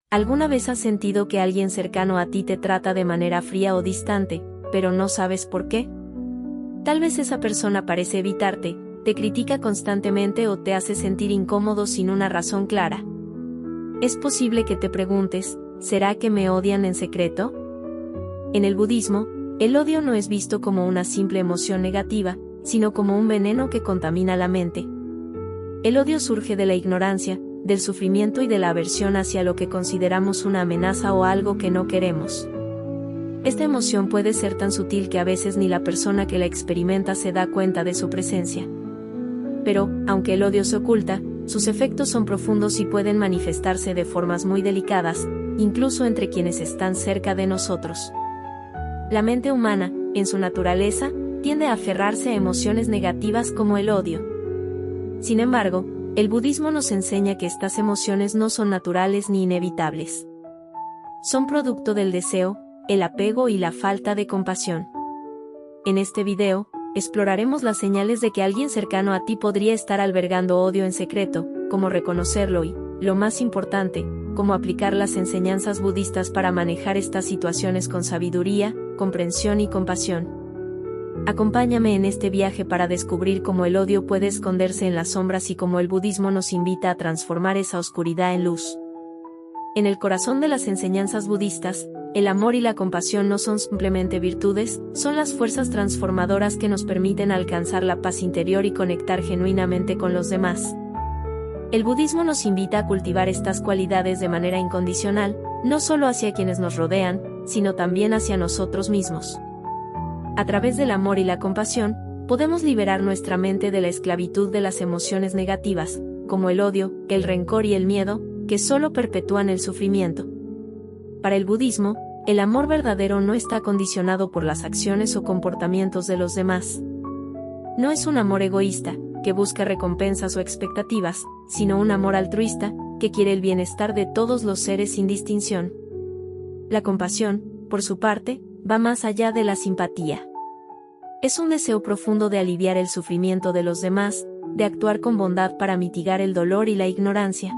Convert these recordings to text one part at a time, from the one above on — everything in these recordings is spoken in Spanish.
¿Alguna vez has sentido que alguien cercano a ti te trata de manera fría o distante, pero no sabes por qué? Tal vez esa persona parece evitarte, te critica constantemente o te hace sentir incómodo sin una razón clara. Es posible que te preguntes, ¿será que me odian en secreto? En el budismo, el odio no es visto como una simple emoción negativa, sino como un veneno que contamina la mente. El odio surge de la ignorancia, del sufrimiento y de la aversión hacia lo que consideramos una amenaza o algo que no queremos. Esta emoción puede ser tan sutil que a veces ni la persona que la experimenta se da cuenta de su presencia. Pero, aunque el odio se oculta, sus efectos son profundos y pueden manifestarse de formas muy delicadas, incluso entre quienes están cerca de nosotros. La mente humana, en su naturaleza, tiende a aferrarse a emociones negativas como el odio. Sin embargo, el budismo nos enseña que estas emociones no son naturales ni inevitables. Son producto del deseo, el apego y la falta de compasión. En este video, exploraremos las señales de que alguien cercano a ti podría estar albergando odio en secreto, cómo reconocerlo y, lo más importante, cómo aplicar las enseñanzas budistas para manejar estas situaciones con sabiduría, comprensión y compasión. Acompáñame en este viaje para descubrir cómo el odio puede esconderse en las sombras y cómo el budismo nos invita a transformar esa oscuridad en luz. En el corazón de las enseñanzas budistas, el amor y la compasión no son simplemente virtudes, son las fuerzas transformadoras que nos permiten alcanzar la paz interior y conectar genuinamente con los demás. El budismo nos invita a cultivar estas cualidades de manera incondicional, no solo hacia quienes nos rodean, sino también hacia nosotros mismos. A través del amor y la compasión, podemos liberar nuestra mente de la esclavitud de las emociones negativas, como el odio, el rencor y el miedo, que solo perpetúan el sufrimiento. Para el budismo, el amor verdadero no está condicionado por las acciones o comportamientos de los demás. No es un amor egoísta, que busca recompensas o expectativas, sino un amor altruista, que quiere el bienestar de todos los seres sin distinción. La compasión, por su parte, va más allá de la simpatía. Es un deseo profundo de aliviar el sufrimiento de los demás, de actuar con bondad para mitigar el dolor y la ignorancia.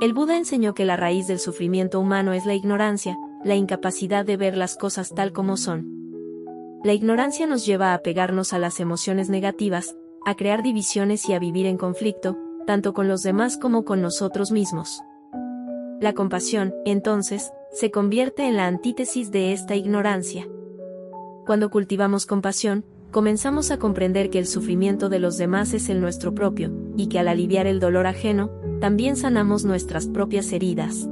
El Buda enseñó que la raíz del sufrimiento humano es la ignorancia, la incapacidad de ver las cosas tal como son. La ignorancia nos lleva a apegarnos a las emociones negativas, a crear divisiones y a vivir en conflicto, tanto con los demás como con nosotros mismos. La compasión, entonces, se convierte en la antítesis de esta ignorancia. Cuando cultivamos compasión, comenzamos a comprender que el sufrimiento de los demás es el nuestro propio, y que al aliviar el dolor ajeno, también sanamos nuestras propias heridas.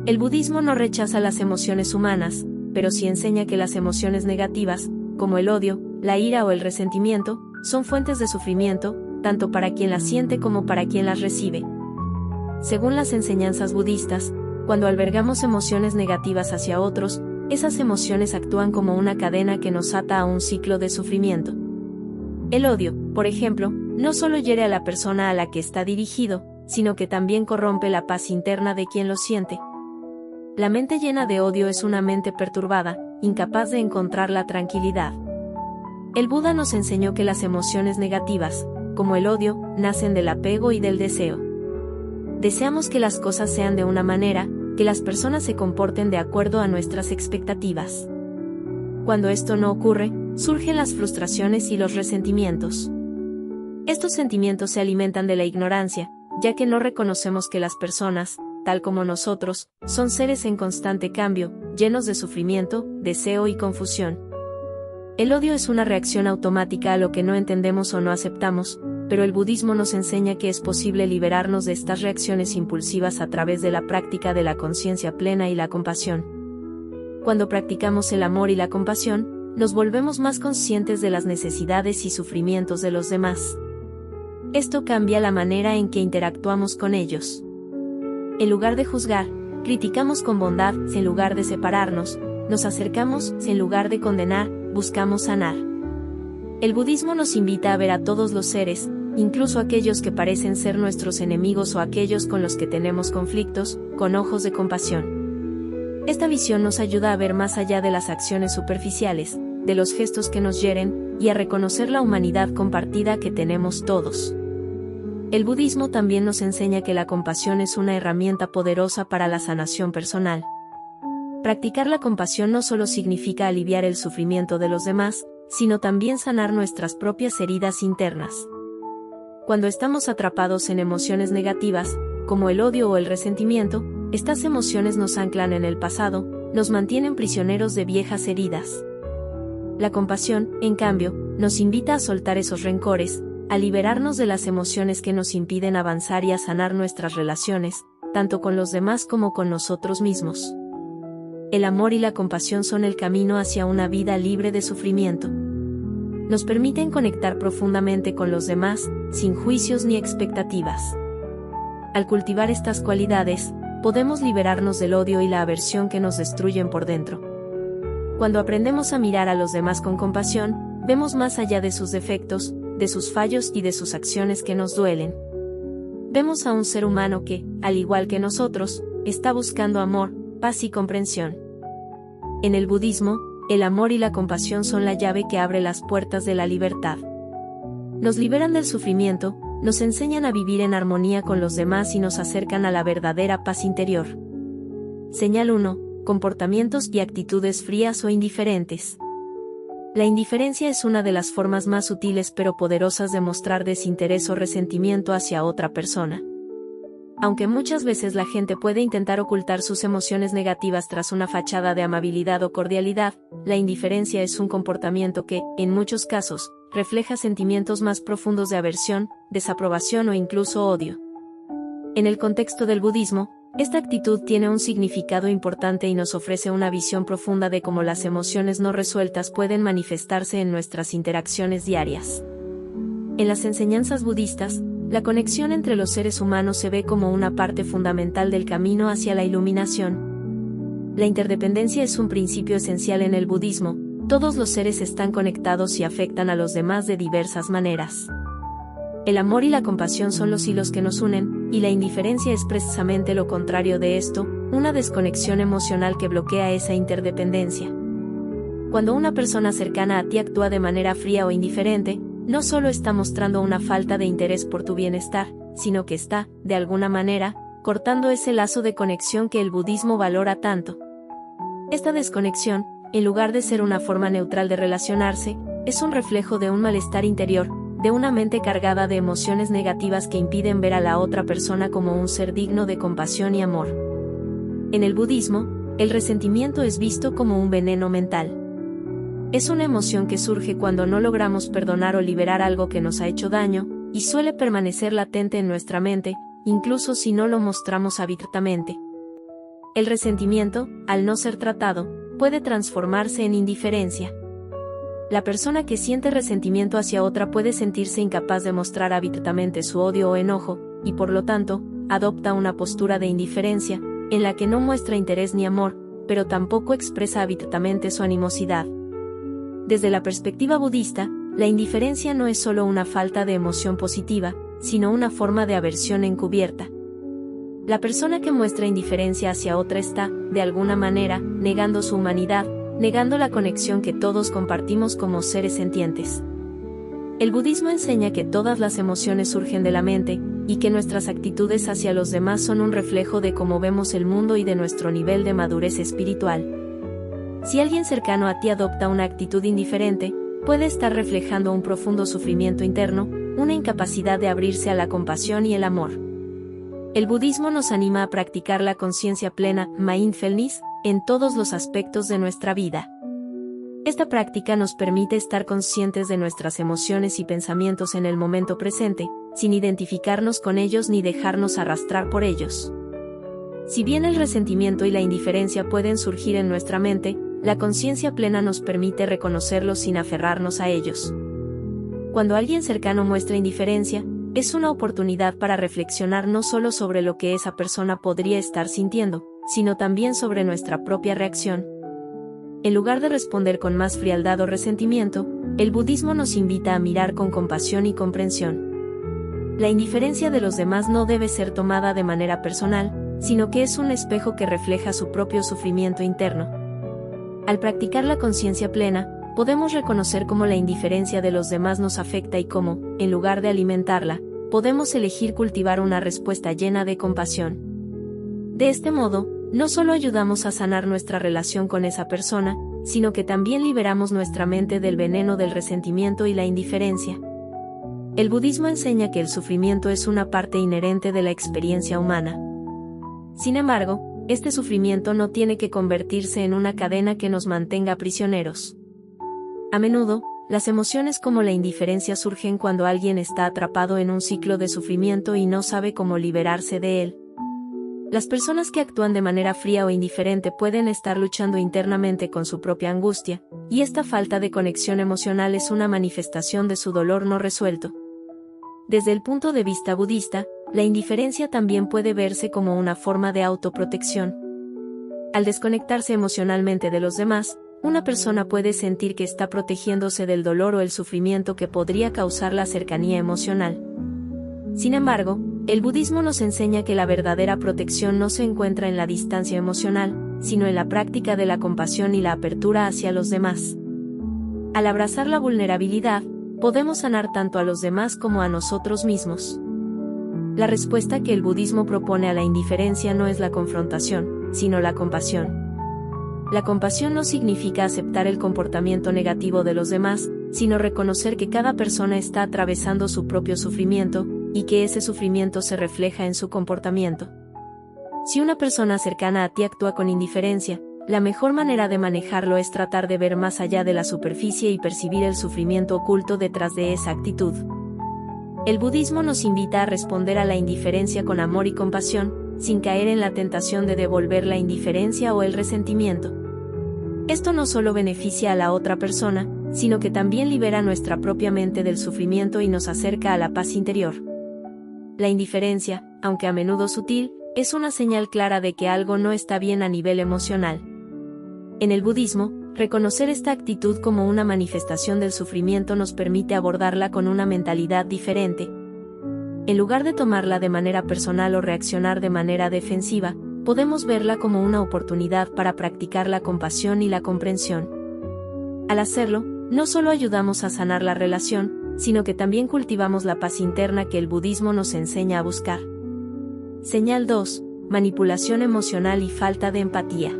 El budismo no rechaza las emociones humanas, pero sí enseña que las emociones negativas, como el odio, la ira o el resentimiento, son fuentes de sufrimiento, tanto para quien las siente como para quien las recibe. Según las enseñanzas budistas, cuando albergamos emociones negativas hacia otros, esas emociones actúan como una cadena que nos ata a un ciclo de sufrimiento. El odio, por ejemplo, no solo hiere a la persona a la que está dirigido, sino que también corrompe la paz interna de quien lo siente. La mente llena de odio es una mente perturbada, incapaz de encontrar la tranquilidad. El Buda nos enseñó que las emociones negativas, como el odio, nacen del apego y del deseo. Deseamos que las cosas sean de una manera, que las personas se comporten de acuerdo a nuestras expectativas. Cuando esto no ocurre, surgen las frustraciones y los resentimientos. Estos sentimientos se alimentan de la ignorancia, ya que no reconocemos que las personas, tal como nosotros, son seres en constante cambio, llenos de sufrimiento, deseo y confusión. El odio es una reacción automática a lo que no entendemos o no aceptamos, pero el budismo nos enseña que es posible liberarnos de estas reacciones impulsivas a través de la práctica de la conciencia plena y la compasión. Cuando practicamos el amor y la compasión, nos volvemos más conscientes de las necesidades y sufrimientos de los demás. Esto cambia la manera en que interactuamos con ellos. En lugar de juzgar, criticamos con bondad, en lugar de separarnos, nos acercamos, en lugar de condenar, buscamos sanar. El budismo nos invita a ver a todos los seres, incluso aquellos que parecen ser nuestros enemigos o aquellos con los que tenemos conflictos, con ojos de compasión. Esta visión nos ayuda a ver más allá de las acciones superficiales, de los gestos que nos hieren, y a reconocer la humanidad compartida que tenemos todos. El budismo también nos enseña que la compasión es una herramienta poderosa para la sanación personal. Practicar la compasión no solo significa aliviar el sufrimiento de los demás, sino también sanar nuestras propias heridas internas. Cuando estamos atrapados en emociones negativas, como el odio o el resentimiento, estas emociones nos anclan en el pasado, nos mantienen prisioneros de viejas heridas. La compasión, en cambio, nos invita a soltar esos rencores, a liberarnos de las emociones que nos impiden avanzar y a sanar nuestras relaciones, tanto con los demás como con nosotros mismos. El amor y la compasión son el camino hacia una vida libre de sufrimiento. Nos permiten conectar profundamente con los demás, sin juicios ni expectativas. Al cultivar estas cualidades, podemos liberarnos del odio y la aversión que nos destruyen por dentro. Cuando aprendemos a mirar a los demás con compasión, vemos más allá de sus defectos, de sus fallos y de sus acciones que nos duelen. Vemos a un ser humano que, al igual que nosotros, está buscando amor, paz y comprensión. En el budismo, el amor y la compasión son la llave que abre las puertas de la libertad. Nos liberan del sufrimiento, nos enseñan a vivir en armonía con los demás y nos acercan a la verdadera paz interior. Señal 1. Comportamientos y actitudes frías o indiferentes. La indiferencia es una de las formas más sutiles pero poderosas de mostrar desinterés o resentimiento hacia otra persona. Aunque muchas veces la gente puede intentar ocultar sus emociones negativas tras una fachada de amabilidad o cordialidad, la indiferencia es un comportamiento que, en muchos casos, refleja sentimientos más profundos de aversión, desaprobación o incluso odio. En el contexto del budismo, esta actitud tiene un significado importante y nos ofrece una visión profunda de cómo las emociones no resueltas pueden manifestarse en nuestras interacciones diarias. En las enseñanzas budistas, la conexión entre los seres humanos se ve como una parte fundamental del camino hacia la iluminación. La interdependencia es un principio esencial en el budismo. Todos los seres están conectados y afectan a los demás de diversas maneras. El amor y la compasión son los hilos que nos unen, y la indiferencia es precisamente lo contrario de esto, una desconexión emocional que bloquea esa interdependencia. Cuando una persona cercana a ti actúa de manera fría o indiferente, no solo está mostrando una falta de interés por tu bienestar, sino que está, de alguna manera, cortando ese lazo de conexión que el budismo valora tanto. Esta desconexión, en lugar de ser una forma neutral de relacionarse, es un reflejo de un malestar interior, de una mente cargada de emociones negativas que impiden ver a la otra persona como un ser digno de compasión y amor. En el budismo, el resentimiento es visto como un veneno mental. Es una emoción que surge cuando no logramos perdonar o liberar algo que nos ha hecho daño, y suele permanecer latente en nuestra mente, incluso si no lo mostramos abiertamente. El resentimiento, al no ser tratado, puede transformarse en indiferencia. La persona que siente resentimiento hacia otra puede sentirse incapaz de mostrar abiertamente su odio o enojo, y por lo tanto, adopta una postura de indiferencia, en la que no muestra interés ni amor, pero tampoco expresa abiertamente su animosidad. Desde la perspectiva budista, la indiferencia no es solo una falta de emoción positiva, sino una forma de aversión encubierta. La persona que muestra indiferencia hacia otra está, de alguna manera, negando su humanidad, negando la conexión que todos compartimos como seres sentientes. El budismo enseña que todas las emociones surgen de la mente, y que nuestras actitudes hacia los demás son un reflejo de cómo vemos el mundo y de nuestro nivel de madurez espiritual. Si alguien cercano a ti adopta una actitud indiferente, puede estar reflejando un profundo sufrimiento interno, una incapacidad de abrirse a la compasión y el amor. El budismo nos anima a practicar la conciencia plena, mindfulness, en todos los aspectos de nuestra vida. Esta práctica nos permite estar conscientes de nuestras emociones y pensamientos en el momento presente, sin identificarnos con ellos ni dejarnos arrastrar por ellos. Si bien el resentimiento y la indiferencia pueden surgir en nuestra mente, la conciencia plena nos permite reconocerlos sin aferrarnos a ellos. Cuando alguien cercano muestra indiferencia, es una oportunidad para reflexionar no solo sobre lo que esa persona podría estar sintiendo, sino también sobre nuestra propia reacción. En lugar de responder con más frialdad o resentimiento, el budismo nos invita a mirar con compasión y comprensión. La indiferencia de los demás no debe ser tomada de manera personal, sino que es un espejo que refleja su propio sufrimiento interno. Al practicar la conciencia plena, podemos reconocer cómo la indiferencia de los demás nos afecta y cómo, en lugar de alimentarla, podemos elegir cultivar una respuesta llena de compasión. De este modo, no solo ayudamos a sanar nuestra relación con esa persona, sino que también liberamos nuestra mente del veneno del resentimiento y la indiferencia. El budismo enseña que el sufrimiento es una parte inherente de la experiencia humana. Sin embargo, este sufrimiento no tiene que convertirse en una cadena que nos mantenga prisioneros. A menudo, las emociones como la indiferencia surgen cuando alguien está atrapado en un ciclo de sufrimiento y no sabe cómo liberarse de él. Las personas que actúan de manera fría o indiferente pueden estar luchando internamente con su propia angustia, y esta falta de conexión emocional es una manifestación de su dolor no resuelto. Desde el punto de vista budista, la indiferencia también puede verse como una forma de autoprotección. Al desconectarse emocionalmente de los demás, una persona puede sentir que está protegiéndose del dolor o el sufrimiento que podría causar la cercanía emocional. Sin embargo, el budismo nos enseña que la verdadera protección no se encuentra en la distancia emocional, sino en la práctica de la compasión y la apertura hacia los demás. Al abrazar la vulnerabilidad, podemos sanar tanto a los demás como a nosotros mismos. La respuesta que el budismo propone a la indiferencia no es la confrontación, sino la compasión. La compasión no significa aceptar el comportamiento negativo de los demás, sino reconocer que cada persona está atravesando su propio sufrimiento, y que ese sufrimiento se refleja en su comportamiento. Si una persona cercana a ti actúa con indiferencia, la mejor manera de manejarlo es tratar de ver más allá de la superficie y percibir el sufrimiento oculto detrás de esa actitud. El budismo nos invita a responder a la indiferencia con amor y compasión, sin caer en la tentación de devolver la indiferencia o el resentimiento. Esto no solo beneficia a la otra persona, sino que también libera nuestra propia mente del sufrimiento y nos acerca a la paz interior. La indiferencia, aunque a menudo sutil, es una señal clara de que algo no está bien a nivel emocional. En el budismo, reconocer esta actitud como una manifestación del sufrimiento nos permite abordarla con una mentalidad diferente. En lugar de tomarla de manera personal o reaccionar de manera defensiva, podemos verla como una oportunidad para practicar la compasión y la comprensión. Al hacerlo, no solo ayudamos a sanar la relación, sino que también cultivamos la paz interna que el budismo nos enseña a buscar. Señal 2. Manipulación emocional y falta de empatía.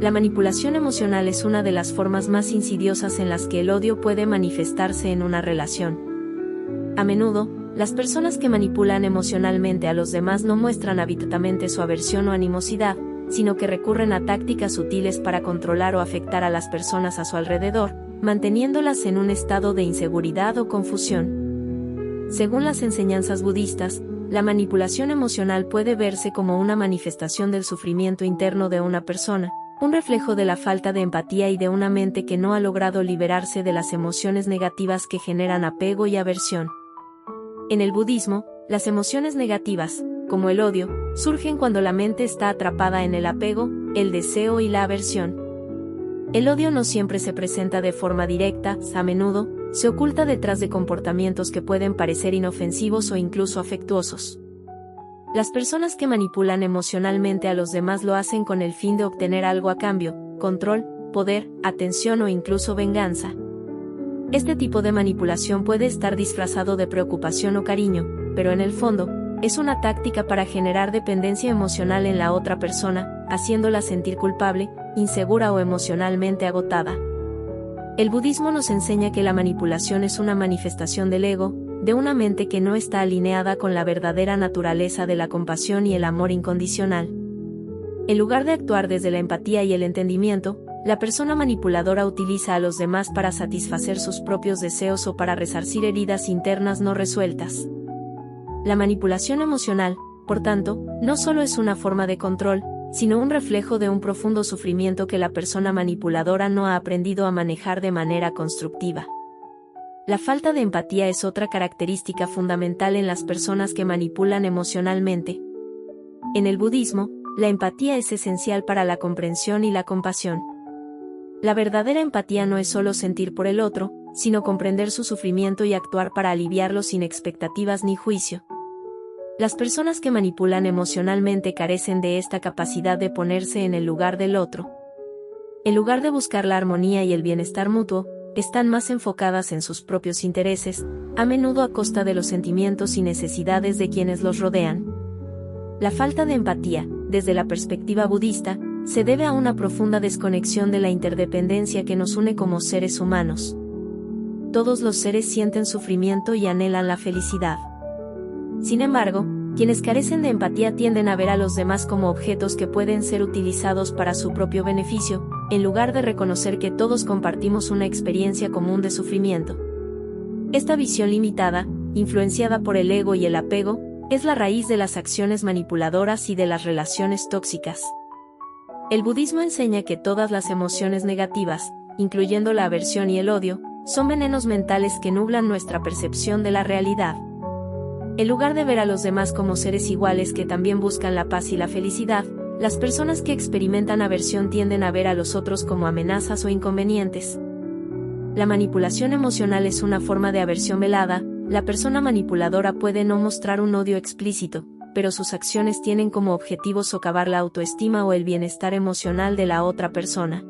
La manipulación emocional es una de las formas más insidiosas en las que el odio puede manifestarse en una relación. A menudo, las personas que manipulan emocionalmente a los demás no muestran abiertamente su aversión o animosidad, sino que recurren a tácticas sutiles para controlar o afectar a las personas a su alrededor, manteniéndolas en un estado de inseguridad o confusión. Según las enseñanzas budistas, la manipulación emocional puede verse como una manifestación del sufrimiento interno de una persona, un reflejo de la falta de empatía y de una mente que no ha logrado liberarse de las emociones negativas que generan apego y aversión. En el budismo, las emociones negativas, como el odio, surgen cuando la mente está atrapada en el apego, el deseo y la aversión. El odio no siempre se presenta de forma directa, a menudo, se oculta detrás de comportamientos que pueden parecer inofensivos o incluso afectuosos. Las personas que manipulan emocionalmente a los demás lo hacen con el fin de obtener algo a cambio, control, poder, atención o incluso venganza. Este tipo de manipulación puede estar disfrazado de preocupación o cariño, pero en el fondo, es una táctica para generar dependencia emocional en la otra persona, haciéndola sentir culpable, insegura o emocionalmente agotada. El budismo nos enseña que la manipulación es una manifestación del ego, de una mente que no está alineada con la verdadera naturaleza de la compasión y el amor incondicional. En lugar de actuar desde la empatía y el entendimiento, la persona manipuladora utiliza a los demás para satisfacer sus propios deseos o para resarcir heridas internas no resueltas. La manipulación emocional, por tanto, no solo es una forma de control, sino un reflejo de un profundo sufrimiento que la persona manipuladora no ha aprendido a manejar de manera constructiva. La falta de empatía es otra característica fundamental en las personas que manipulan emocionalmente. En el budismo, la empatía es esencial para la comprensión y la compasión. La verdadera empatía no es solo sentir por el otro, sino comprender su sufrimiento y actuar para aliviarlo sin expectativas ni juicio. Las personas que manipulan emocionalmente carecen de esta capacidad de ponerse en el lugar del otro. En lugar de buscar la armonía y el bienestar mutuo, están más enfocadas en sus propios intereses, a menudo a costa de los sentimientos y necesidades de quienes los rodean. La falta de empatía, desde la perspectiva budista, se debe a una profunda desconexión de la interdependencia que nos une como seres humanos. Todos los seres sienten sufrimiento y anhelan la felicidad. Sin embargo, quienes carecen de empatía tienden a ver a los demás como objetos que pueden ser utilizados para su propio beneficio, en lugar de reconocer que todos compartimos una experiencia común de sufrimiento. Esta visión limitada, influenciada por el ego y el apego, es la raíz de las acciones manipuladoras y de las relaciones tóxicas. El budismo enseña que todas las emociones negativas, incluyendo la aversión y el odio, son venenos mentales que nublan nuestra percepción de la realidad. En lugar de ver a los demás como seres iguales que también buscan la paz y la felicidad, las personas que experimentan aversión tienden a ver a los otros como amenazas o inconvenientes. La manipulación emocional es una forma de aversión velada. La persona manipuladora puede no mostrar un odio explícito, pero sus acciones tienen como objetivo socavar la autoestima o el bienestar emocional de la otra persona.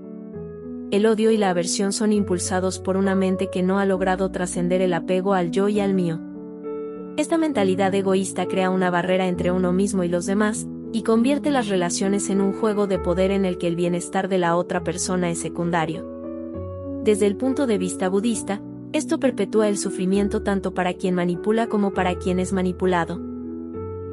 El odio y la aversión son impulsados por una mente que no ha logrado trascender el apego al yo y al mío. Esta mentalidad egoísta crea una barrera entre uno mismo y los demás, y convierte las relaciones en un juego de poder en el que el bienestar de la otra persona es secundario. Desde el punto de vista budista, esto perpetúa el sufrimiento tanto para quien manipula como para quien es manipulado.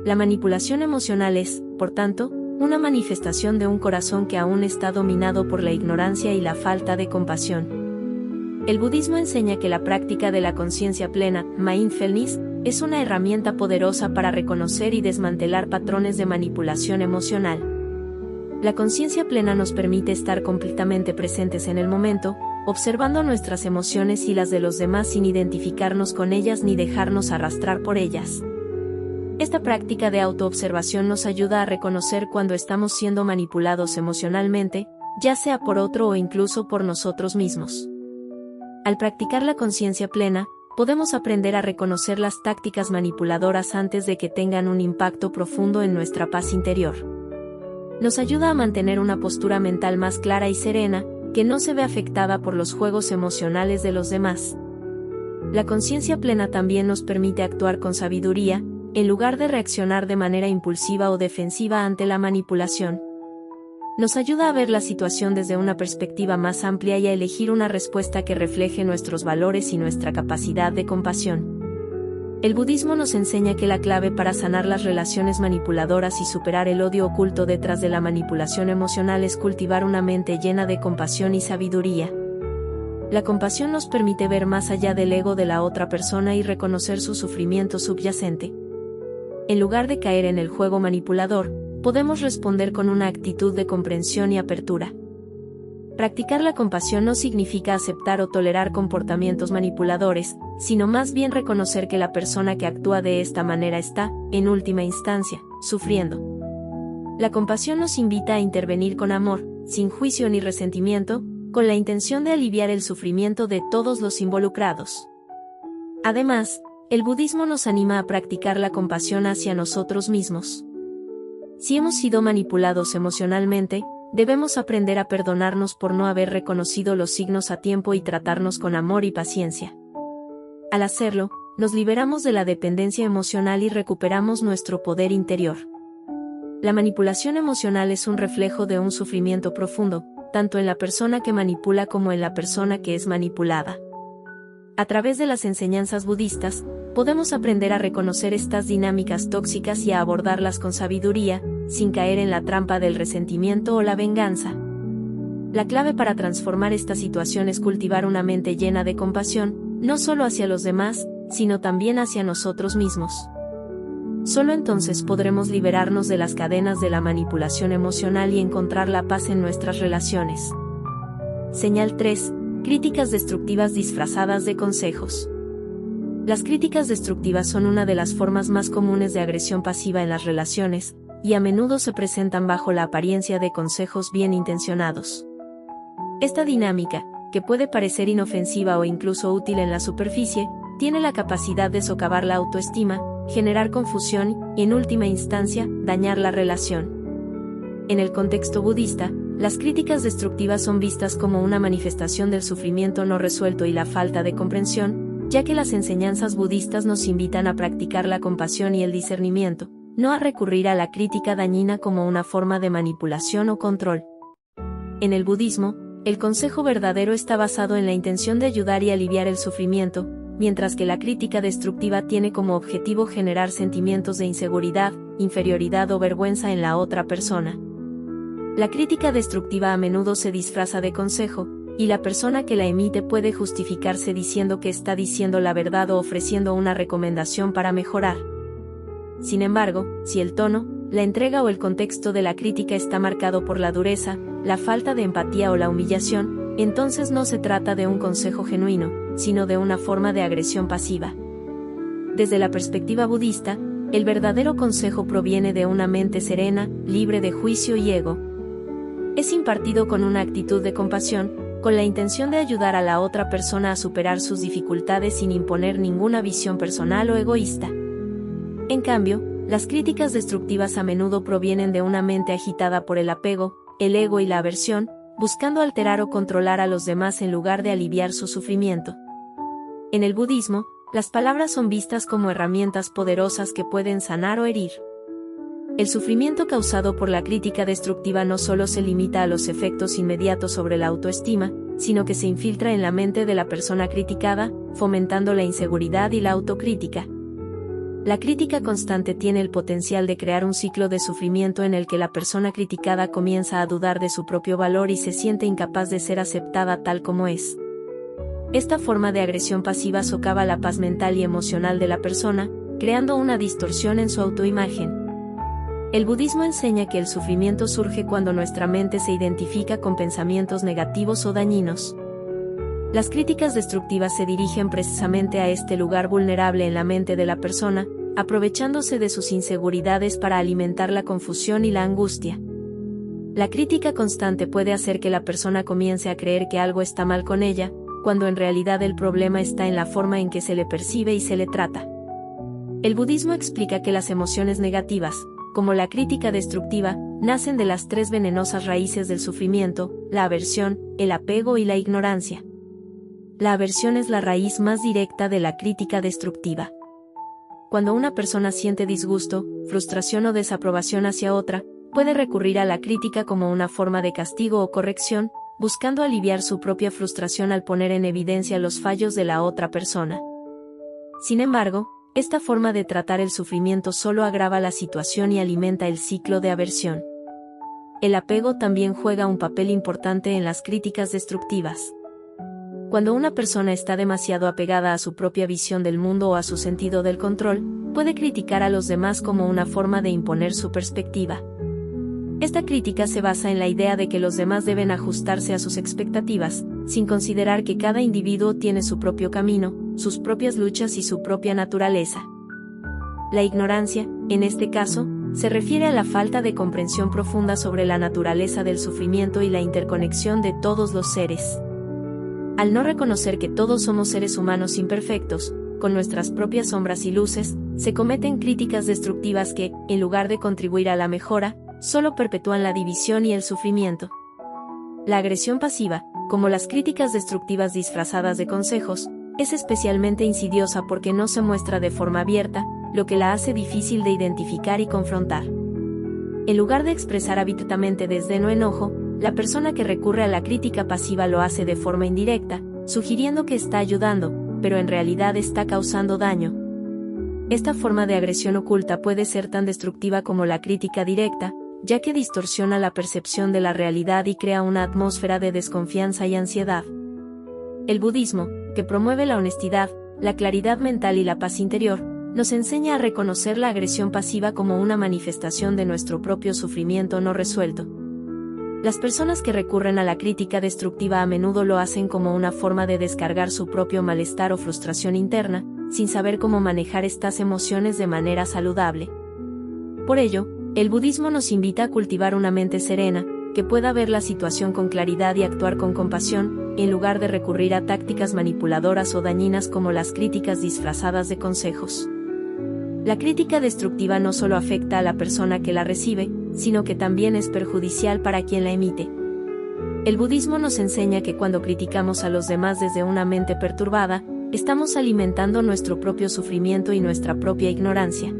La manipulación emocional es, por tanto, una manifestación de un corazón que aún está dominado por la ignorancia y la falta de compasión. El budismo enseña que la práctica de la conciencia plena, mindfulness, es una herramienta poderosa para reconocer y desmantelar patrones de manipulación emocional. La conciencia plena nos permite estar completamente presentes en el momento, observando nuestras emociones y las de los demás sin identificarnos con ellas ni dejarnos arrastrar por ellas. Esta práctica de autoobservación nos ayuda a reconocer cuando estamos siendo manipulados emocionalmente, ya sea por otro o incluso por nosotros mismos. Al practicar la conciencia plena, podemos aprender a reconocer las tácticas manipuladoras antes de que tengan un impacto profundo en nuestra paz interior. Nos ayuda a mantener una postura mental más clara y serena, que no se ve afectada por los juegos emocionales de los demás. La conciencia plena también nos permite actuar con sabiduría, en lugar de reaccionar de manera impulsiva o defensiva ante la manipulación. Nos ayuda a ver la situación desde una perspectiva más amplia y a elegir una respuesta que refleje nuestros valores y nuestra capacidad de compasión. El budismo nos enseña que la clave para sanar las relaciones manipuladoras y superar el odio oculto detrás de la manipulación emocional es cultivar una mente llena de compasión y sabiduría. La compasión nos permite ver más allá del ego de la otra persona y reconocer su sufrimiento subyacente. En lugar de caer en el juego manipulador, podemos responder con una actitud de comprensión y apertura. Practicar la compasión no significa aceptar o tolerar comportamientos manipuladores, sino más bien reconocer que la persona que actúa de esta manera está, en última instancia, sufriendo. La compasión nos invita a intervenir con amor, sin juicio ni resentimiento, con la intención de aliviar el sufrimiento de todos los involucrados. Además, el budismo nos anima a practicar la compasión hacia nosotros mismos. Si hemos sido manipulados emocionalmente, debemos aprender a perdonarnos por no haber reconocido los signos a tiempo y tratarnos con amor y paciencia. Al hacerlo, nos liberamos de la dependencia emocional y recuperamos nuestro poder interior. La manipulación emocional es un reflejo de un sufrimiento profundo, tanto en la persona que manipula como en la persona que es manipulada. A través de las enseñanzas budistas, podemos aprender a reconocer estas dinámicas tóxicas y a abordarlas con sabiduría, sin caer en la trampa del resentimiento o la venganza. La clave para transformar esta situación es cultivar una mente llena de compasión, no solo hacia los demás, sino también hacia nosotros mismos. Solo entonces podremos liberarnos de las cadenas de la manipulación emocional y encontrar la paz en nuestras relaciones. Señal 3. Críticas destructivas disfrazadas de consejos. Las críticas destructivas son una de las formas más comunes de agresión pasiva en las relaciones, y a menudo se presentan bajo la apariencia de consejos bien intencionados. Esta dinámica, que puede parecer inofensiva o incluso útil en la superficie, tiene la capacidad de socavar la autoestima, generar confusión y, en última instancia, dañar la relación. En el contexto budista, las críticas destructivas son vistas como una manifestación del sufrimiento no resuelto y la falta de comprensión, ya que las enseñanzas budistas nos invitan a practicar la compasión y el discernimiento, no a recurrir a la crítica dañina como una forma de manipulación o control. En el budismo, el consejo verdadero está basado en la intención de ayudar y aliviar el sufrimiento, mientras que la crítica destructiva tiene como objetivo generar sentimientos de inseguridad, inferioridad o vergüenza en la otra persona. La crítica destructiva a menudo se disfraza de consejo, y la persona que la emite puede justificarse diciendo que está diciendo la verdad o ofreciendo una recomendación para mejorar. Sin embargo, si el tono, la entrega o el contexto de la crítica está marcado por la dureza, la falta de empatía o la humillación, entonces no se trata de un consejo genuino, sino de una forma de agresión pasiva. Desde la perspectiva budista, el verdadero consejo proviene de una mente serena, libre de juicio y ego. Es impartido con una actitud de compasión, con la intención de ayudar a la otra persona a superar sus dificultades sin imponer ninguna visión personal o egoísta. En cambio, las críticas destructivas a menudo provienen de una mente agitada por el apego, el ego y la aversión, buscando alterar o controlar a los demás en lugar de aliviar su sufrimiento. En el budismo, las palabras son vistas como herramientas poderosas que pueden sanar o herir. El sufrimiento causado por la crítica destructiva no solo se limita a los efectos inmediatos sobre la autoestima, sino que se infiltra en la mente de la persona criticada, fomentando la inseguridad y la autocrítica. La crítica constante tiene el potencial de crear un ciclo de sufrimiento en el que la persona criticada comienza a dudar de su propio valor y se siente incapaz de ser aceptada tal como es. Esta forma de agresión pasiva socava la paz mental y emocional de la persona, creando una distorsión en su autoimagen. El budismo enseña que el sufrimiento surge cuando nuestra mente se identifica con pensamientos negativos o dañinos. Las críticas destructivas se dirigen precisamente a este lugar vulnerable en la mente de la persona, aprovechándose de sus inseguridades para alimentar la confusión y la angustia. La crítica constante puede hacer que la persona comience a creer que algo está mal con ella, cuando en realidad el problema está en la forma en que se le percibe y se le trata. El budismo explica que las emociones negativas, como la crítica destructiva, nacen de las tres venenosas raíces del sufrimiento: la aversión, el apego y la ignorancia. La aversión es la raíz más directa de la crítica destructiva. Cuando una persona siente disgusto, frustración o desaprobación hacia otra, puede recurrir a la crítica como una forma de castigo o corrección, buscando aliviar su propia frustración al poner en evidencia los fallos de la otra persona. Sin embargo, esta forma de tratar el sufrimiento solo agrava la situación y alimenta el ciclo de aversión. El apego también juega un papel importante en las críticas destructivas. Cuando una persona está demasiado apegada a su propia visión del mundo o a su sentido del control, puede criticar a los demás como una forma de imponer su perspectiva. Esta crítica se basa en la idea de que los demás deben ajustarse a sus expectativas, sin considerar que cada individuo tiene su propio camino, sus propias luchas y su propia naturaleza. La ignorancia, en este caso, se refiere a la falta de comprensión profunda sobre la naturaleza del sufrimiento y la interconexión de todos los seres. Al no reconocer que todos somos seres humanos imperfectos, con nuestras propias sombras y luces, se cometen críticas destructivas que, en lugar de contribuir a la mejora, solo perpetúan la división y el sufrimiento. La agresión pasiva, como las críticas destructivas disfrazadas de consejos, es especialmente insidiosa porque no se muestra de forma abierta, lo que la hace difícil de identificar y confrontar. En lugar de expresar abiertamente desdén o enojo, la persona que recurre a la crítica pasiva lo hace de forma indirecta, sugiriendo que está ayudando, pero en realidad está causando daño. Esta forma de agresión oculta puede ser tan destructiva como la crítica directa, ya que distorsiona la percepción de la realidad y crea una atmósfera de desconfianza y ansiedad. El budismo, que promueve la honestidad, la claridad mental y la paz interior, nos enseña a reconocer la agresión pasiva como una manifestación de nuestro propio sufrimiento no resuelto. Las personas que recurren a la crítica destructiva a menudo lo hacen como una forma de descargar su propio malestar o frustración interna, sin saber cómo manejar estas emociones de manera saludable. Por ello, el budismo nos invita a cultivar una mente serena, que pueda ver la situación con claridad y actuar con compasión, en lugar de recurrir a tácticas manipuladoras o dañinas como las críticas disfrazadas de consejos. La crítica destructiva no solo afecta a la persona que la recibe, sino que también es perjudicial para quien la emite. El budismo nos enseña que cuando criticamos a los demás desde una mente perturbada, estamos alimentando nuestro propio sufrimiento y nuestra propia ignorancia.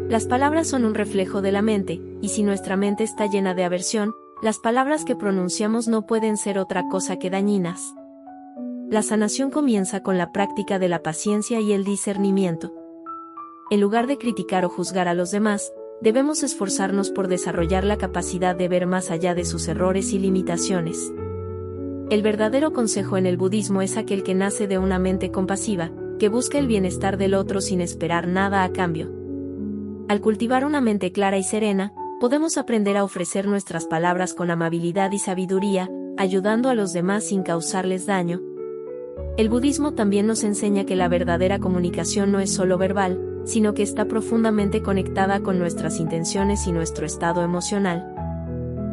Las palabras son un reflejo de la mente, y si nuestra mente está llena de aversión, las palabras que pronunciamos no pueden ser otra cosa que dañinas. La sanación comienza con la práctica de la paciencia y el discernimiento. En lugar de criticar o juzgar a los demás, debemos esforzarnos por desarrollar la capacidad de ver más allá de sus errores y limitaciones. El verdadero consejo en el budismo es aquel que nace de una mente compasiva, que busca el bienestar del otro sin esperar nada a cambio. Al cultivar una mente clara y serena, podemos aprender a ofrecer nuestras palabras con amabilidad y sabiduría, ayudando a los demás sin causarles daño. El budismo también nos enseña que la verdadera comunicación no es solo verbal, sino que está profundamente conectada con nuestras intenciones y nuestro estado emocional.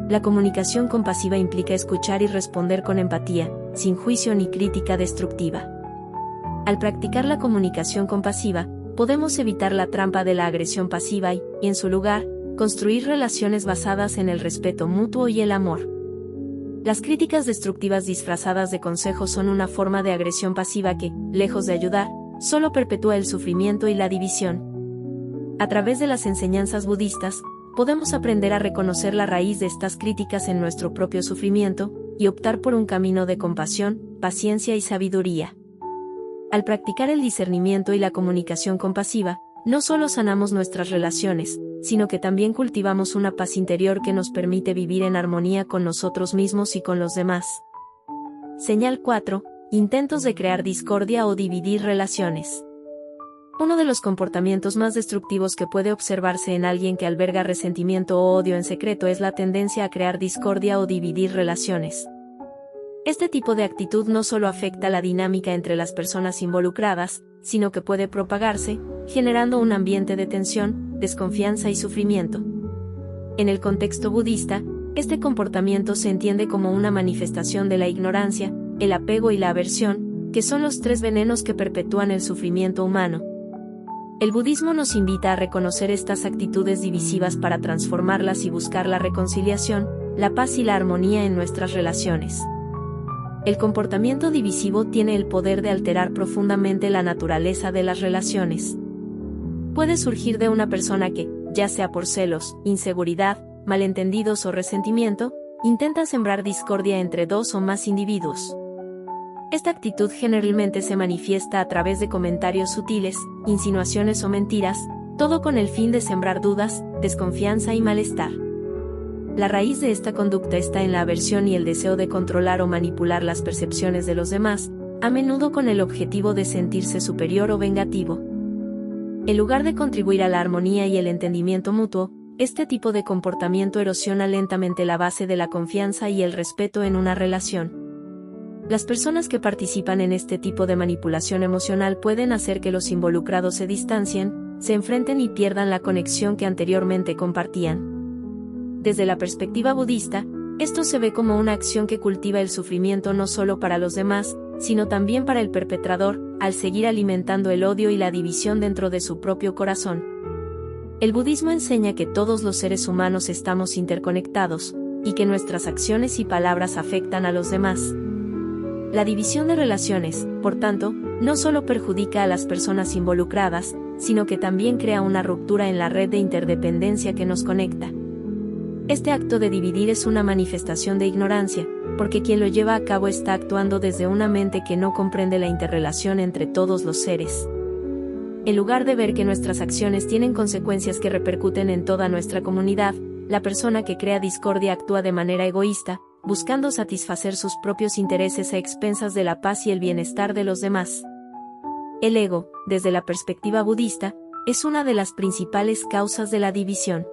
La comunicación compasiva implica escuchar y responder con empatía, sin juicio ni crítica destructiva. Al practicar la comunicación compasiva, podemos evitar la trampa de la agresión pasiva y, en su lugar, construir relaciones basadas en el respeto mutuo y el amor. Las críticas destructivas disfrazadas de consejos son una forma de agresión pasiva que, lejos de ayudar, solo perpetúa el sufrimiento y la división. A través de las enseñanzas budistas, podemos aprender a reconocer la raíz de estas críticas en nuestro propio sufrimiento, y optar por un camino de compasión, paciencia y sabiduría. Al practicar el discernimiento y la comunicación compasiva, no solo sanamos nuestras relaciones, sino que también cultivamos una paz interior que nos permite vivir en armonía con nosotros mismos y con los demás. Señal 4. Intentos de crear discordia o dividir relaciones. Uno de los comportamientos más destructivos que puede observarse en alguien que alberga resentimiento o odio en secreto es la tendencia a crear discordia o dividir relaciones. Este tipo de actitud no solo afecta la dinámica entre las personas involucradas, sino que puede propagarse, generando un ambiente de tensión, desconfianza y sufrimiento. En el contexto budista, este comportamiento se entiende como una manifestación de la ignorancia, el apego y la aversión, que son los tres venenos que perpetúan el sufrimiento humano. El budismo nos invita a reconocer estas actitudes divisivas para transformarlas y buscar la reconciliación, la paz y la armonía en nuestras relaciones. El comportamiento divisivo tiene el poder de alterar profundamente la naturaleza de las relaciones. Puede surgir de una persona que, ya sea por celos, inseguridad, malentendidos o resentimiento, intenta sembrar discordia entre dos o más individuos. Esta actitud generalmente se manifiesta a través de comentarios sutiles, insinuaciones o mentiras, todo con el fin de sembrar dudas, desconfianza y malestar. La raíz de esta conducta está en la aversión y el deseo de controlar o manipular las percepciones de los demás, a menudo con el objetivo de sentirse superior o vengativo. En lugar de contribuir a la armonía y el entendimiento mutuo, este tipo de comportamiento erosiona lentamente la base de la confianza y el respeto en una relación. Las personas que participan en este tipo de manipulación emocional pueden hacer que los involucrados se distancien, se enfrenten y pierdan la conexión que anteriormente compartían. Desde la perspectiva budista, esto se ve como una acción que cultiva el sufrimiento no solo para los demás, sino también para el perpetrador, al seguir alimentando el odio y la división dentro de su propio corazón. El budismo enseña que todos los seres humanos estamos interconectados, y que nuestras acciones y palabras afectan a los demás. La división de relaciones, por tanto, no solo perjudica a las personas involucradas, sino que también crea una ruptura en la red de interdependencia que nos conecta. Este acto de dividir es una manifestación de ignorancia, porque quien lo lleva a cabo está actuando desde una mente que no comprende la interrelación entre todos los seres. En lugar de ver que nuestras acciones tienen consecuencias que repercuten en toda nuestra comunidad, la persona que crea discordia actúa de manera egoísta, buscando satisfacer sus propios intereses a expensas de la paz y el bienestar de los demás. El ego, desde la perspectiva budista, es una de las principales causas de la división.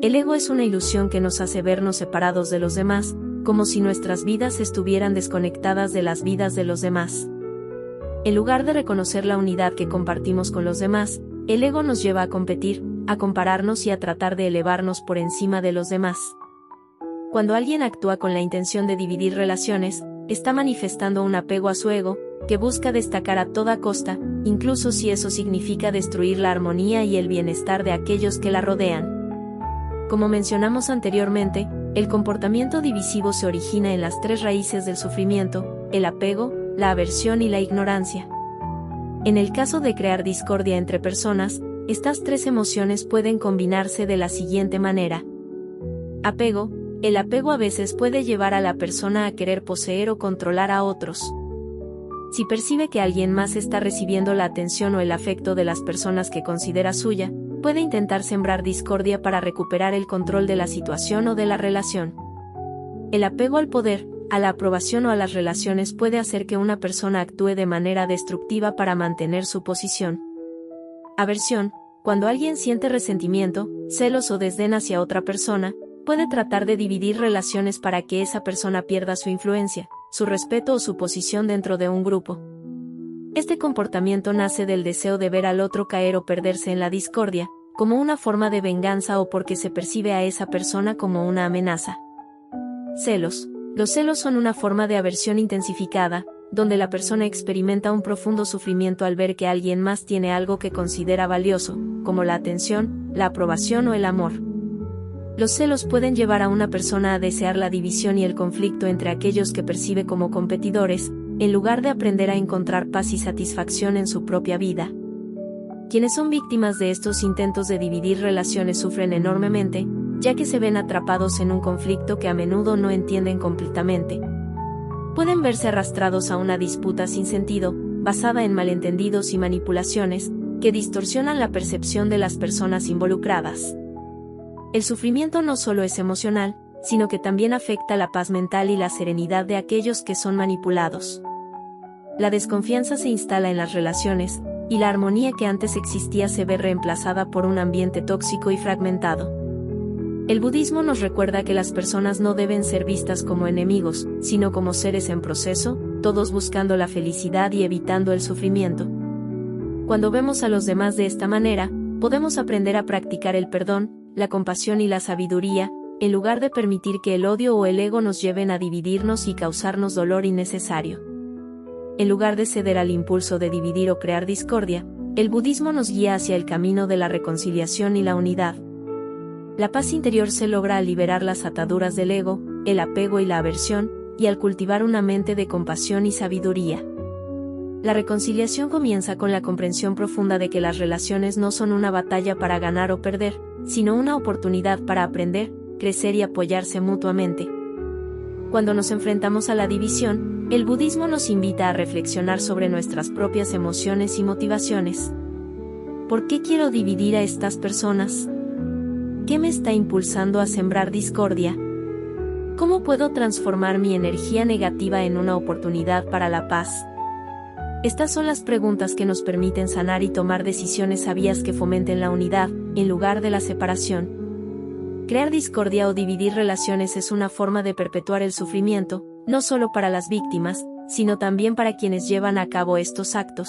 El ego es una ilusión que nos hace vernos separados de los demás, como si nuestras vidas estuvieran desconectadas de las vidas de los demás. En lugar de reconocer la unidad que compartimos con los demás, el ego nos lleva a competir, a compararnos y a tratar de elevarnos por encima de los demás. Cuando alguien actúa con la intención de dividir relaciones, está manifestando un apego a su ego, que busca destacar a toda costa, incluso si eso significa destruir la armonía y el bienestar de aquellos que la rodean. Como mencionamos anteriormente, El comportamiento divisivo se origina en las tres raíces del sufrimiento: el apego, la aversión y la ignorancia. En el caso de crear discordia entre personas, estas tres emociones pueden combinarse de la siguiente manera. Apego. El apego a veces puede llevar a la persona a querer poseer o controlar a otros. Si percibe que alguien más está recibiendo la atención o el afecto de las personas que considera suya, puede intentar sembrar discordia para recuperar el control de la situación o de la relación. El apego al poder, a la aprobación o a las relaciones puede hacer que una persona actúe de manera destructiva para mantener su posición. Aversión. Cuando alguien siente resentimiento, celos o desdén hacia otra persona, puede tratar de dividir relaciones para que esa persona pierda su influencia, su respeto o su posición dentro de un grupo. Este comportamiento nace del deseo de ver al otro caer o perderse en la discordia, como una forma de venganza o porque se percibe a esa persona como una amenaza. Celos. Los celos son una forma de aversión intensificada, donde la persona experimenta un profundo sufrimiento al ver que alguien más tiene algo que considera valioso, como la atención, la aprobación o el amor. Los celos pueden llevar a una persona a desear la división y el conflicto entre aquellos que percibe como competidores, en lugar de aprender a encontrar paz y satisfacción en su propia vida. Quienes son víctimas de estos intentos de dividir relaciones sufren enormemente, ya que se ven atrapados en un conflicto que a menudo no entienden completamente. Pueden verse arrastrados a una disputa sin sentido, basada en malentendidos y manipulaciones, que distorsionan la percepción de las personas involucradas. El sufrimiento no solo es emocional, sino que también afecta la paz mental y la serenidad de aquellos que son manipulados. La desconfianza se instala en las relaciones, y la armonía que antes existía se ve reemplazada por un ambiente tóxico y fragmentado. El budismo nos recuerda que las personas no deben ser vistas como enemigos, sino como seres en proceso, todos buscando la felicidad y evitando el sufrimiento. Cuando vemos a los demás de esta manera, podemos aprender a practicar el perdón, la compasión y la sabiduría, en lugar de permitir que el odio o el ego nos lleven a dividirnos y causarnos dolor innecesario. En lugar de ceder al impulso de dividir o crear discordia, el budismo nos guía hacia el camino de la reconciliación y la unidad. La paz interior se logra al liberar las ataduras del ego, el apego y la aversión, y al cultivar una mente de compasión y sabiduría. La reconciliación comienza con la comprensión profunda de que las relaciones no son una batalla para ganar o perder, sino una oportunidad para aprender, crecer y apoyarse mutuamente. Cuando nos enfrentamos a la división, el budismo nos invita a reflexionar sobre nuestras propias emociones y motivaciones. ¿Por qué quiero dividir a estas personas? ¿Qué me está impulsando a sembrar discordia? ¿Cómo puedo transformar mi energía negativa en una oportunidad para la paz? Estas son las preguntas que nos permiten sanar y tomar decisiones sabias que fomenten la unidad, en lugar de la separación. Crear discordia o dividir relaciones es una forma de perpetuar el sufrimiento, no solo para las víctimas, sino también para quienes llevan a cabo estos actos.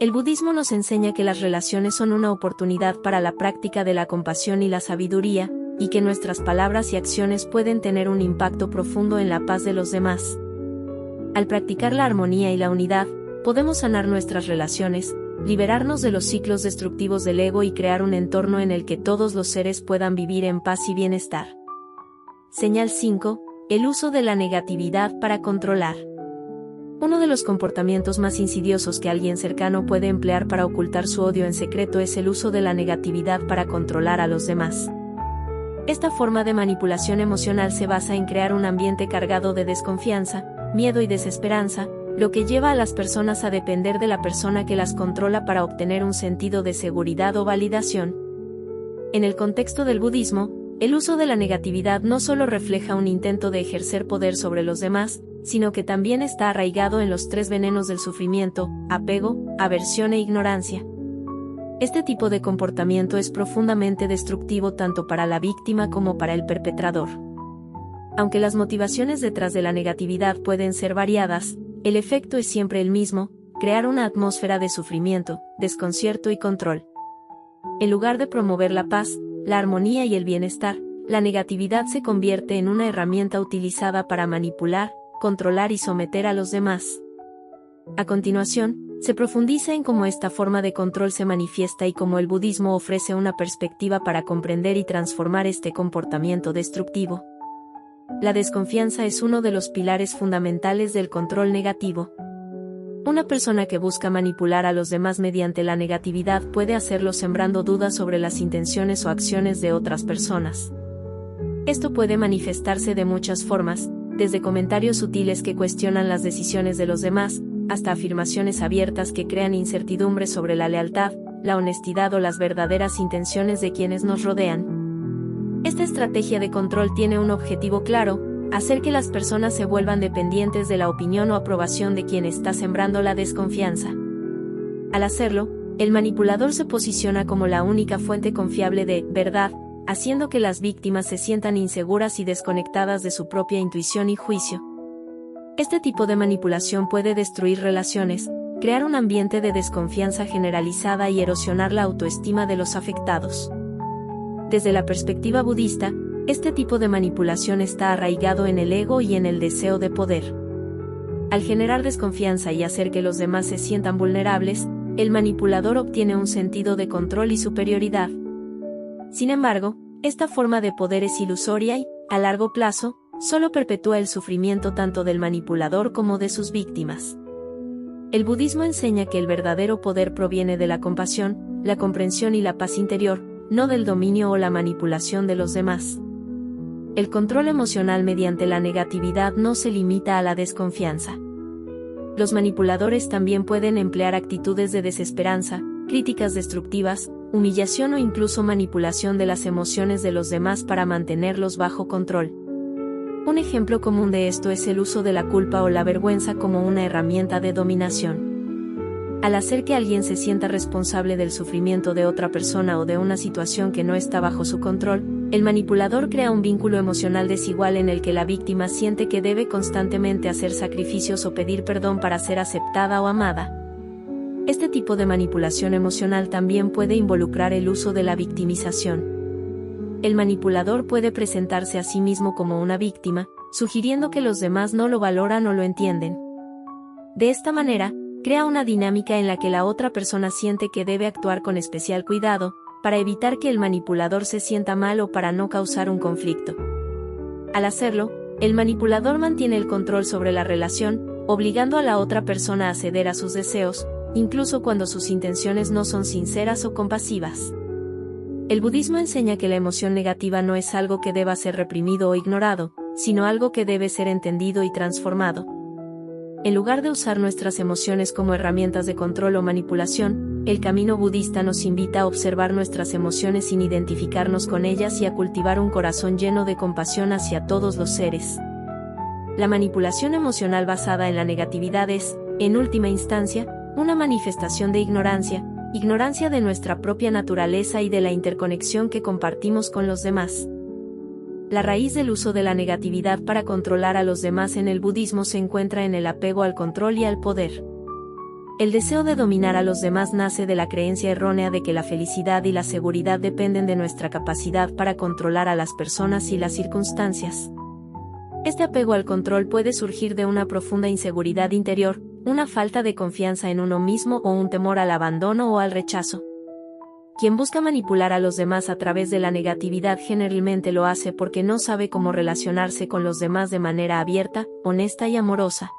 El budismo nos enseña que las relaciones son una oportunidad para la práctica de la compasión y la sabiduría, y que nuestras palabras y acciones pueden tener un impacto profundo en la paz de los demás. Al practicar la armonía y la unidad, podemos sanar nuestras relaciones, liberarnos de los ciclos destructivos del ego y crear un entorno en el que todos los seres puedan vivir en paz y bienestar. Señal 5. El uso de la negatividad para controlar. Uno de los comportamientos más insidiosos que alguien cercano puede emplear para ocultar su odio en secreto es el uso de la negatividad para controlar a los demás. Esta forma de manipulación emocional se basa en crear un ambiente cargado de desconfianza, miedo y desesperanza, lo que lleva a las personas a depender de la persona que las controla para obtener un sentido de seguridad o validación. En el contexto del budismo, el uso de la negatividad no solo refleja un intento de ejercer poder sobre los demás, sino que también está arraigado en los tres venenos del sufrimiento: apego, aversión e ignorancia. Este tipo de comportamiento es profundamente destructivo tanto para la víctima como para el perpetrador. Aunque las motivaciones detrás de la negatividad pueden ser variadas, el efecto es siempre el mismo: crear una atmósfera de sufrimiento, desconcierto y control. En lugar de promover la paz, la armonía y el bienestar, la negatividad se convierte en una herramienta utilizada para manipular, controlar y someter a los demás. A continuación, Se profundiza en cómo esta forma de control se manifiesta y cómo el budismo ofrece una perspectiva para comprender y transformar este comportamiento destructivo. La desconfianza es uno de los pilares fundamentales del control negativo. Una persona que busca manipular a los demás mediante la negatividad puede hacerlo sembrando dudas sobre las intenciones o acciones de otras personas. Esto puede manifestarse de muchas formas, desde comentarios sutiles que cuestionan las decisiones de los demás, hasta afirmaciones abiertas que crean incertidumbre sobre la lealtad, la honestidad o las verdaderas intenciones de quienes nos rodean. Esta estrategia de control tiene un objetivo claro: hacer que las personas se vuelvan dependientes de la opinión o aprobación de quien está sembrando la desconfianza. Al hacerlo, el manipulador se posiciona como la única fuente confiable de verdad, haciendo que las víctimas se sientan inseguras y desconectadas de su propia intuición y juicio. Este tipo de manipulación puede destruir relaciones, crear un ambiente de desconfianza generalizada y erosionar la autoestima de los afectados. Desde la perspectiva budista, este tipo de manipulación está arraigado en el ego y en el deseo de poder. Al generar desconfianza y hacer que los demás se sientan vulnerables, el manipulador obtiene un sentido de control y superioridad. Sin embargo, esta forma de poder es ilusoria y, a largo plazo, solo perpetúa el sufrimiento tanto del manipulador como de sus víctimas. El budismo enseña que el verdadero poder proviene de la compasión, la comprensión y la paz interior, no del dominio o la manipulación de los demás. El control emocional mediante la negatividad no se limita a la desconfianza. Los manipuladores también pueden emplear actitudes de desesperanza, críticas destructivas, humillación o incluso manipulación de las emociones de los demás para mantenerlos bajo control. Un ejemplo común de esto es el uso de la culpa o la vergüenza como una herramienta de dominación. Al hacer que alguien se sienta responsable del sufrimiento de otra persona o de una situación que no está bajo su control, el manipulador crea un vínculo emocional desigual en el que la víctima siente que debe constantemente hacer sacrificios o pedir perdón para ser aceptada o amada. Este tipo de manipulación emocional también puede involucrar el uso de la victimización. El manipulador puede presentarse a sí mismo como una víctima, sugiriendo que los demás no lo valoran o lo entienden. De esta manera, crea una dinámica en la que la otra persona siente que debe actuar con especial cuidado, para evitar que el manipulador se sienta mal o para no causar un conflicto. Al hacerlo, el manipulador mantiene el control sobre la relación, obligando a la otra persona a ceder a sus deseos, incluso cuando sus intenciones no son sinceras o compasivas. El budismo enseña que la emoción negativa no es algo que deba ser reprimido o ignorado, sino algo que debe ser entendido y transformado. En lugar de usar nuestras emociones como herramientas de control o manipulación, el camino budista nos invita a observar nuestras emociones sin identificarnos con ellas y a cultivar un corazón lleno de compasión hacia todos los seres. La manipulación emocional basada en la negatividad es, en última instancia, una manifestación de ignorancia de nuestra propia naturaleza y de la interconexión que compartimos con los demás. La raíz del uso de la negatividad para controlar a los demás en el budismo se encuentra en el apego al control y al poder. El deseo de dominar a los demás nace de la creencia errónea de que la felicidad y la seguridad dependen de nuestra capacidad para controlar a las personas y las circunstancias. Este apego al control puede surgir de una profunda inseguridad interior, una falta de confianza en uno mismo o un temor al abandono o al rechazo. Quien busca manipular a los demás a través de la negatividad generalmente lo hace porque no sabe cómo relacionarse con los demás de manera abierta, honesta y amorosa.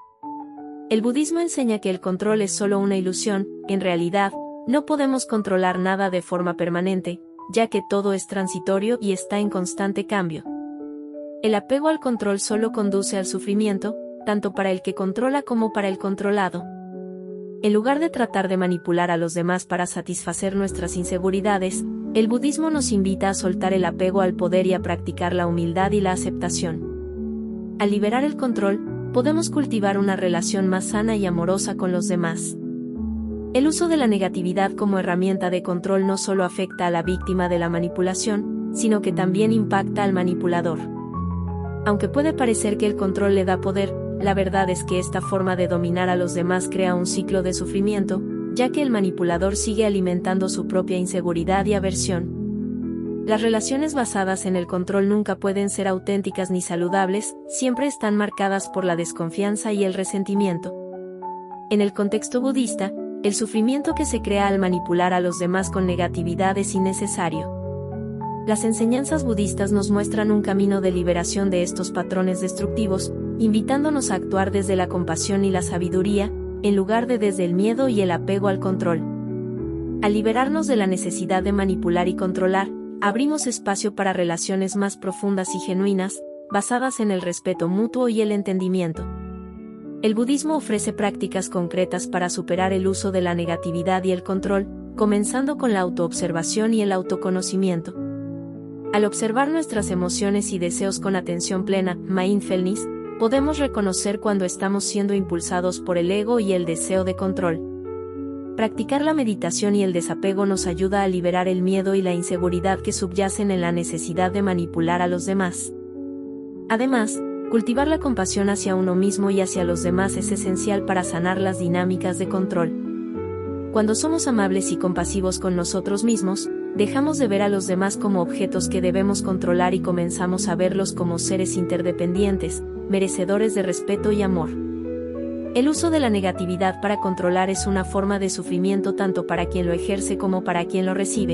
El budismo enseña que el control es solo una ilusión. En realidad, no podemos controlar nada de forma permanente, ya que todo es transitorio y está en constante cambio. El apego al control solo conduce al sufrimiento, tanto para el que controla como para el controlado. En lugar de tratar de manipular a los demás para satisfacer nuestras inseguridades, el budismo nos invita a soltar el apego al poder y a practicar la humildad y la aceptación. Al liberar el control, podemos cultivar una relación más sana y amorosa con los demás. El uso de la negatividad como herramienta de control no solo afecta a la víctima de la manipulación, sino que también impacta al manipulador. Aunque puede parecer que el control le da poder, la verdad es que esta forma de dominar a los demás crea un ciclo de sufrimiento, ya que el manipulador sigue alimentando su propia inseguridad y aversión. Las relaciones basadas en el control nunca pueden ser auténticas ni saludables, siempre están marcadas por la desconfianza y el resentimiento. En el contexto budista, El sufrimiento que se crea al manipular a los demás con negatividad es innecesario. Las enseñanzas budistas nos muestran un camino de liberación de estos patrones destructivos, invitándonos a actuar desde la compasión y la sabiduría, en lugar de desde el miedo y el apego al control. Al liberarnos de la necesidad de manipular y controlar, abrimos espacio para relaciones más profundas y genuinas, basadas en el respeto mutuo y el entendimiento. El budismo ofrece prácticas concretas para superar el uso de la negatividad y el control, comenzando con la autoobservación y el autoconocimiento. Al observar nuestras emociones y deseos con atención plena, mindfulness, podemos reconocer cuando estamos siendo impulsados por el ego y el deseo de control. Practicar la meditación y el desapego nos ayuda a liberar el miedo y la inseguridad que subyacen en la necesidad de manipular a los demás. Además, cultivar la compasión hacia uno mismo y hacia los demás es esencial para sanar las dinámicas de control. Cuando somos amables y compasivos con nosotros mismos, dejamos de ver a los demás como objetos que debemos controlar y comenzamos a verlos como seres interdependientes, merecedores de respeto y amor. El uso de la negatividad para controlar es una forma de sufrimiento tanto para quien lo ejerce como para quien lo recibe.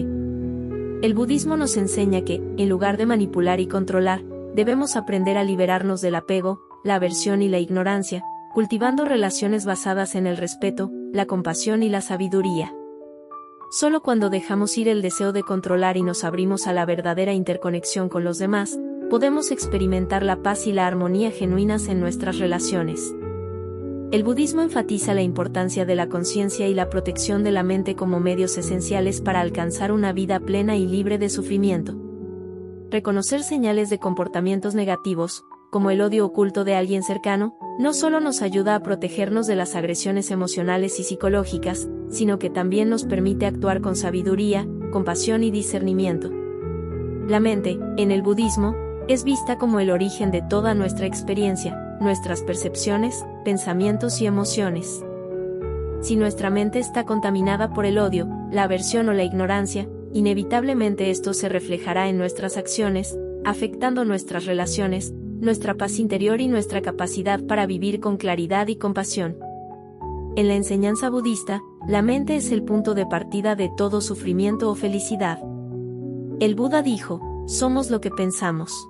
El budismo nos enseña que, en lugar de manipular y controlar, debemos aprender a liberarnos del apego, la aversión y la ignorancia, cultivando relaciones basadas en el respeto, la compasión y la sabiduría. Solo cuando dejamos ir el deseo de controlar y nos abrimos a la verdadera interconexión con los demás, podemos experimentar la paz y la armonía genuinas en nuestras relaciones. El budismo enfatiza la importancia de la conciencia y la protección de la mente como medios esenciales para alcanzar una vida plena y libre de sufrimiento. Reconocer señales de comportamientos negativos, como el odio oculto de alguien cercano, no solo nos ayuda a protegernos de las agresiones emocionales y psicológicas, sino que también nos permite actuar con sabiduría, compasión y discernimiento. La mente, en el budismo, es vista como el origen de toda nuestra experiencia, nuestras percepciones, pensamientos y emociones. Si nuestra mente está contaminada por el odio, la aversión o la ignorancia, inevitablemente esto se reflejará en nuestras acciones, afectando nuestras relaciones, nuestra paz interior y nuestra capacidad para vivir con claridad y compasión. En la enseñanza budista, la mente es el punto de partida de todo sufrimiento o felicidad. El Buda dijo, somos lo que pensamos.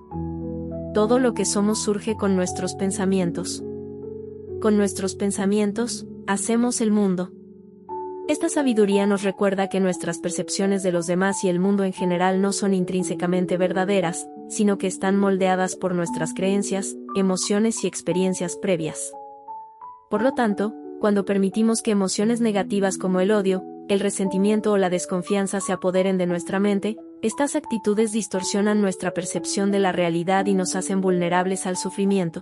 Todo lo que somos surge con nuestros pensamientos. Con nuestros pensamientos, hacemos el mundo. Esta sabiduría nos recuerda que nuestras percepciones de los demás y el mundo en general no son intrínsecamente verdaderas, sino que están moldeadas por nuestras creencias, emociones y experiencias previas. Por lo tanto, cuando permitimos que emociones negativas como el odio, el resentimiento o la desconfianza se apoderen de nuestra mente, estas actitudes distorsionan nuestra percepción de la realidad y nos hacen vulnerables al sufrimiento.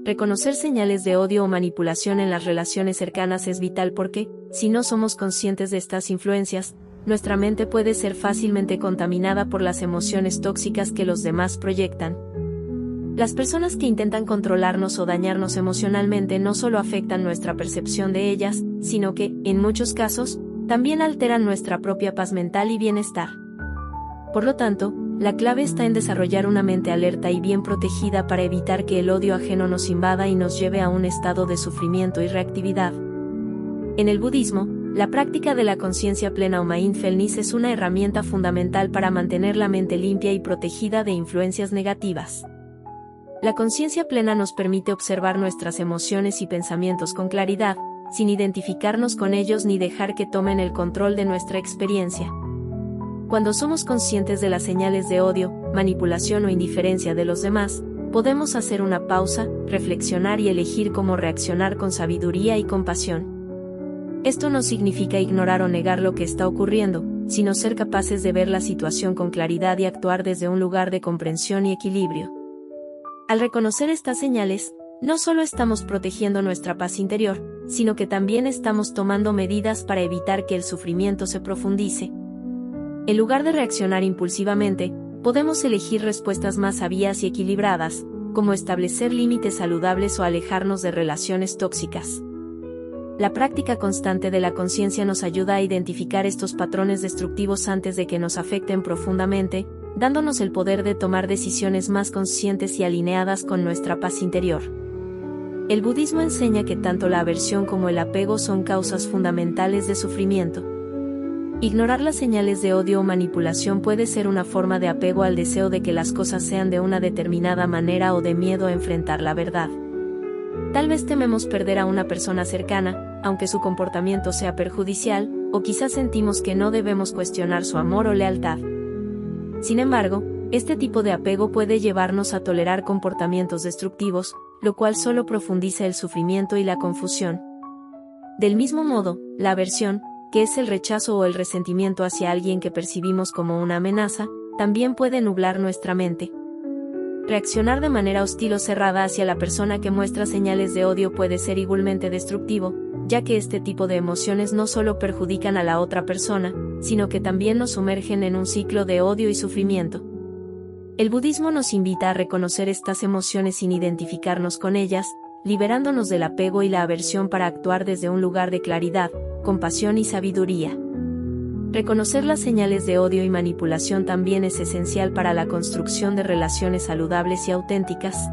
Reconocer señales de odio o manipulación en las relaciones cercanas es vital porque, si no somos conscientes de estas influencias, nuestra mente puede ser fácilmente contaminada por las emociones tóxicas que los demás proyectan. Las personas que intentan controlarnos o dañarnos emocionalmente no solo afectan nuestra percepción de ellas, sino que, en muchos casos, también alteran nuestra propia paz mental y bienestar. Por lo tanto, la clave está en desarrollar una mente alerta y bien protegida para evitar que el odio ajeno nos invada y nos lleve a un estado de sufrimiento y reactividad. En el budismo, la práctica de la conciencia plena o mindfulness es una herramienta fundamental para mantener la mente limpia y protegida de influencias negativas. La conciencia plena nos permite observar nuestras emociones y pensamientos con claridad, sin identificarnos con ellos ni dejar que tomen el control de nuestra experiencia. Cuando somos conscientes de las señales de odio, manipulación o indiferencia de los demás, podemos hacer una pausa, reflexionar y elegir cómo reaccionar con sabiduría y compasión. Esto no significa ignorar o negar lo que está ocurriendo, sino ser capaces de ver la situación con claridad y actuar desde un lugar de comprensión y equilibrio. Al reconocer estas señales, no solo estamos protegiendo nuestra paz interior, sino que también estamos tomando medidas para evitar que el sufrimiento se profundice. En lugar de reaccionar impulsivamente, podemos elegir respuestas más sabias y equilibradas, como establecer límites saludables o alejarnos de relaciones tóxicas. La práctica constante de la conciencia nos ayuda a identificar estos patrones destructivos antes de que nos afecten profundamente, dándonos el poder de tomar decisiones más conscientes y alineadas con nuestra paz interior. El budismo enseña que tanto la aversión como el apego son causas fundamentales de sufrimiento. Ignorar las señales de odio o manipulación puede ser una forma de apego al deseo de que las cosas sean de una determinada manera o de miedo a enfrentar la verdad. Tal vez tememos perder a una persona cercana, aunque su comportamiento sea perjudicial, o quizás sentimos que no debemos cuestionar su amor o lealtad. Sin embargo, este tipo de apego puede llevarnos a tolerar comportamientos destructivos, lo cual solo profundiza el sufrimiento y la confusión. Del mismo modo, la aversión, que es el rechazo o el resentimiento hacia alguien que percibimos como una amenaza, también puede nublar nuestra mente. Reaccionar de manera hostil o cerrada hacia la persona que muestra señales de odio puede ser igualmente destructivo, ya que este tipo de emociones no solo perjudican a la otra persona, sino que también nos sumergen en un ciclo de odio y sufrimiento. El budismo nos invita a reconocer estas emociones sin identificarnos con ellas, liberándonos del apego y la aversión para actuar desde un lugar de claridad, compasión y sabiduría. Reconocer las señales de odio y manipulación también es esencial para la construcción de relaciones saludables y auténticas.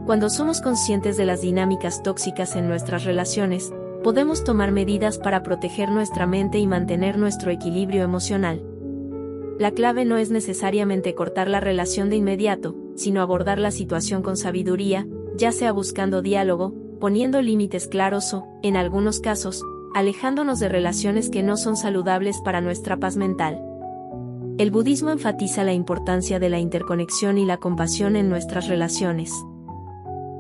Cuando somos conscientes de las dinámicas tóxicas en nuestras relaciones, podemos tomar medidas para proteger nuestra mente y mantener nuestro equilibrio emocional. La clave no es necesariamente cortar la relación de inmediato, sino abordar la situación con sabiduría, ya sea buscando diálogo, poniendo límites claros o, en algunos casos, alejándonos de relaciones que no son saludables para nuestra paz mental. El budismo enfatiza la importancia de la interconexión y la compasión en nuestras relaciones.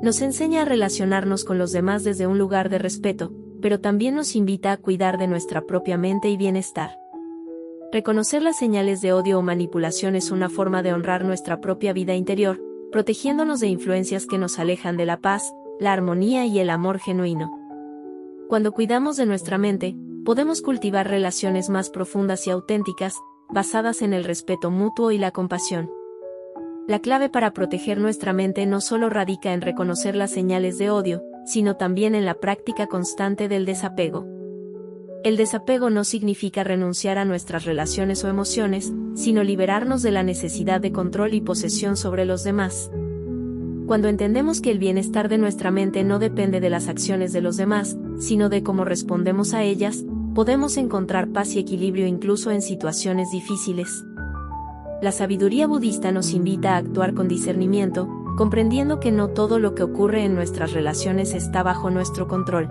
Nos enseña a relacionarnos con los demás desde un lugar de respeto, pero también nos invita a cuidar de nuestra propia mente y bienestar. Reconocer las señales de odio o manipulación es una forma de honrar nuestra propia vida interior, protegiéndonos de influencias que nos alejan de la paz, la armonía y el amor genuino. Cuando cuidamos de nuestra mente, podemos cultivar relaciones más profundas y auténticas, basadas en el respeto mutuo y la compasión. La clave para proteger nuestra mente no solo radica en reconocer las señales de odio, sino también en la práctica constante del desapego. El desapego no significa renunciar a nuestras relaciones o emociones, sino liberarnos de la necesidad de control y posesión sobre los demás. Cuando entendemos que el bienestar de nuestra mente no depende de las acciones de los demás, sino de cómo respondemos a ellas, podemos encontrar paz y equilibrio incluso en situaciones difíciles. La sabiduría budista nos invita a actuar con discernimiento, comprendiendo que no todo lo que ocurre en nuestras relaciones está bajo nuestro control.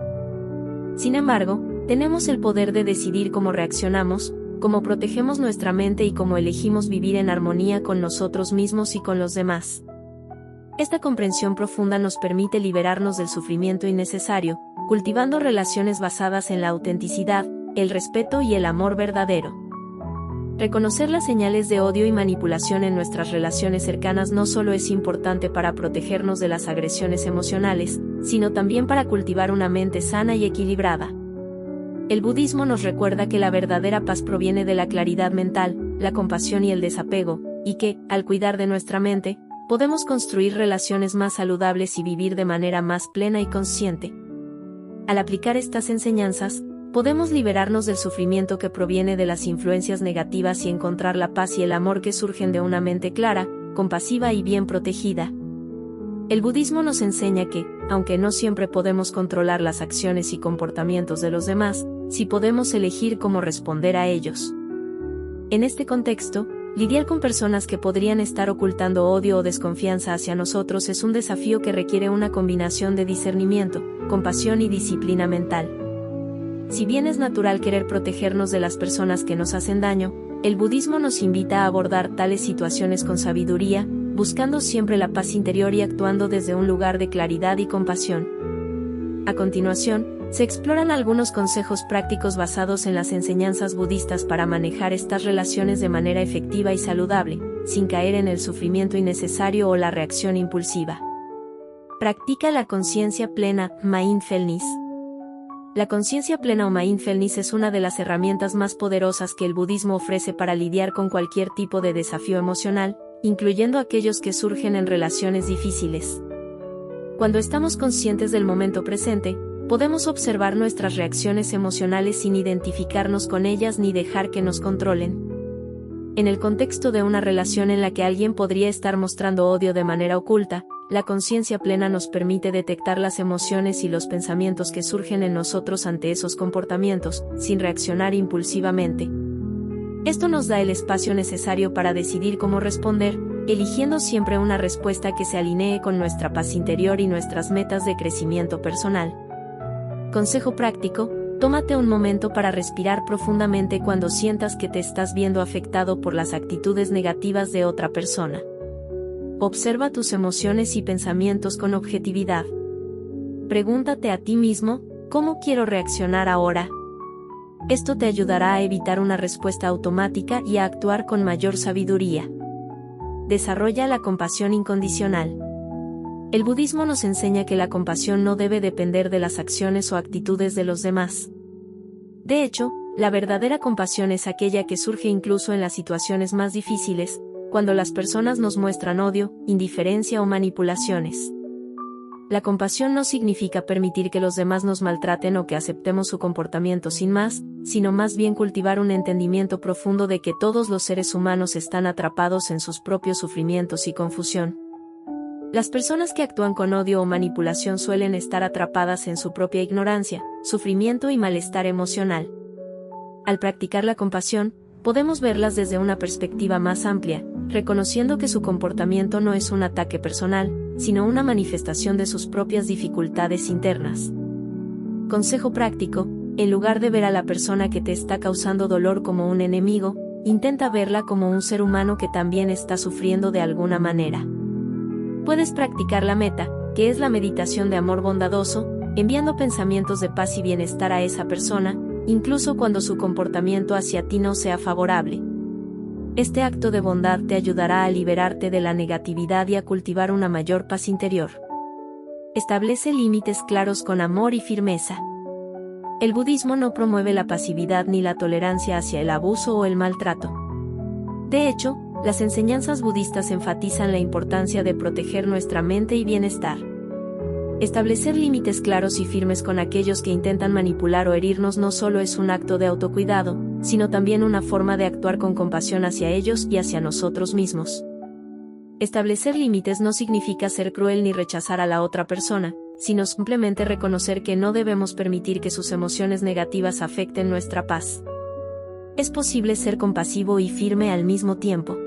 Sin embargo, tenemos el poder de decidir cómo reaccionamos, cómo protegemos nuestra mente y cómo elegimos vivir en armonía con nosotros mismos y con los demás. Esta comprensión profunda nos permite liberarnos del sufrimiento innecesario, cultivando relaciones basadas en la autenticidad, el respeto y el amor verdadero. Reconocer las señales de odio y manipulación en nuestras relaciones cercanas no solo es importante para protegernos de las agresiones emocionales, sino también para cultivar una mente sana y equilibrada. El budismo nos recuerda que la verdadera paz proviene de la claridad mental, la compasión y el desapego, y que, al cuidar de nuestra mente, podemos construir relaciones más saludables y vivir de manera más plena y consciente. Al aplicar estas enseñanzas, podemos liberarnos del sufrimiento que proviene de las influencias negativas y encontrar la paz y el amor que surgen de una mente clara, compasiva y bien protegida. El budismo nos enseña que, aunque no siempre podemos controlar las acciones y comportamientos de los demás, sí podemos elegir cómo responder a ellos. En este contexto, lidiar con personas que podrían estar ocultando odio o desconfianza hacia nosotros es un desafío que requiere una combinación de discernimiento, compasión y disciplina mental. Si bien es natural querer protegernos de las personas que nos hacen daño, el budismo nos invita a abordar tales situaciones con sabiduría, buscando siempre la paz interior y actuando desde un lugar de claridad y compasión. A continuación, se exploran algunos consejos prácticos basados en las enseñanzas budistas para manejar estas relaciones de manera efectiva y saludable, sin caer en el sufrimiento innecesario o la reacción impulsiva. Practica la conciencia plena, mindfulness. La conciencia plena o mindfulness es una de las herramientas más poderosas que el budismo ofrece para lidiar con cualquier tipo de desafío emocional, incluyendo aquellos que surgen en relaciones difíciles. Cuando estamos conscientes del momento presente, podemos observar nuestras reacciones emocionales sin identificarnos con ellas ni dejar que nos controlen. En el contexto de una relación en la que alguien podría estar mostrando odio de manera oculta, la conciencia plena nos permite detectar las emociones y los pensamientos que surgen en nosotros ante esos comportamientos, sin reaccionar impulsivamente. Esto nos da el espacio necesario para decidir cómo responder, eligiendo siempre una respuesta que se alinee con nuestra paz interior y nuestras metas de crecimiento personal. Consejo práctico: tómate un momento para respirar profundamente cuando sientas que te estás viendo afectado por las actitudes negativas de otra persona. Observa tus emociones y pensamientos con objetividad. Pregúntate a ti mismo: ¿cómo quiero reaccionar ahora? Esto te ayudará a evitar una respuesta automática y a actuar con mayor sabiduría. Desarrolla la compasión incondicional. El budismo nos enseña que la compasión no debe depender de las acciones o actitudes de los demás. De hecho, la verdadera compasión es aquella que surge incluso en las situaciones más difíciles, cuando las personas nos muestran odio, indiferencia o manipulaciones. La compasión no significa permitir que los demás nos maltraten o que aceptemos su comportamiento sin más, sino más bien cultivar un entendimiento profundo de que todos los seres humanos están atrapados en sus propios sufrimientos y confusión. Las personas que actúan con odio o manipulación suelen estar atrapadas en su propia ignorancia, sufrimiento y malestar emocional. Al practicar la compasión, podemos verlas desde una perspectiva más amplia, reconociendo que su comportamiento no es un ataque personal, sino una manifestación de sus propias dificultades internas. Consejo práctico: en lugar de ver a la persona que te está causando dolor como un enemigo, intenta verla como un ser humano que también está sufriendo de alguna manera. Puedes practicar la meta, que es la meditación de amor bondadoso, enviando pensamientos de paz y bienestar a esa persona, incluso cuando su comportamiento hacia ti no sea favorable. Este acto de bondad te ayudará a liberarte de la negatividad y a cultivar una mayor paz interior. Establece límites claros con amor y firmeza. El budismo no promueve la pasividad ni la tolerancia hacia el abuso o el maltrato. De hecho, las enseñanzas budistas enfatizan la importancia de proteger nuestra mente y bienestar. Establecer límites claros y firmes con aquellos que intentan manipular o herirnos no solo es un acto de autocuidado, sino también una forma de actuar con compasión hacia ellos y hacia nosotros mismos. Establecer límites no significa ser cruel ni rechazar a la otra persona, sino simplemente reconocer que no debemos permitir que sus emociones negativas afecten nuestra paz. Es posible ser compasivo y firme al mismo tiempo.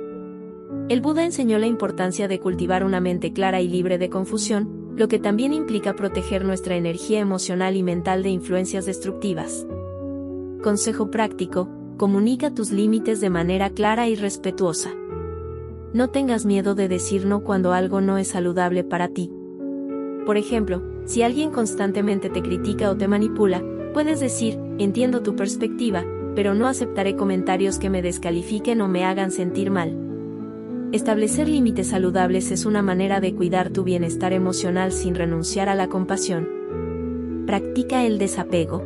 El Buda enseñó la importancia de cultivar una mente clara y libre de confusión, lo que también implica proteger nuestra energía emocional y mental de influencias destructivas. Consejo práctico: comunica tus límites de manera clara y respetuosa. No tengas miedo de decir no cuando algo no es saludable para ti. Por ejemplo, si alguien constantemente te critica o te manipula, puedes decir: entiendo tu perspectiva, pero no aceptaré comentarios que me descalifiquen o me hagan sentir mal. Establecer límites saludables es una manera de cuidar tu bienestar emocional sin renunciar a la compasión. Practica el desapego.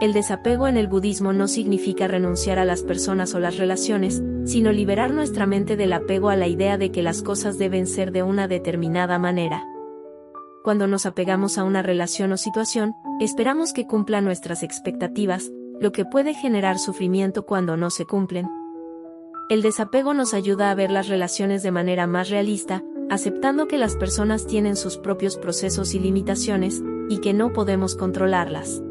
El desapego en el budismo no significa renunciar a las personas o las relaciones, sino liberar nuestra mente del apego a la idea de que las cosas deben ser de una determinada manera. Cuando nos apegamos a una relación o situación, esperamos que cumpla nuestras expectativas, lo que puede generar sufrimiento cuando no se cumplen. El desapego nos ayuda a ver las relaciones de manera más realista, aceptando que las personas tienen sus propios procesos y limitaciones, y que no podemos controlarlas.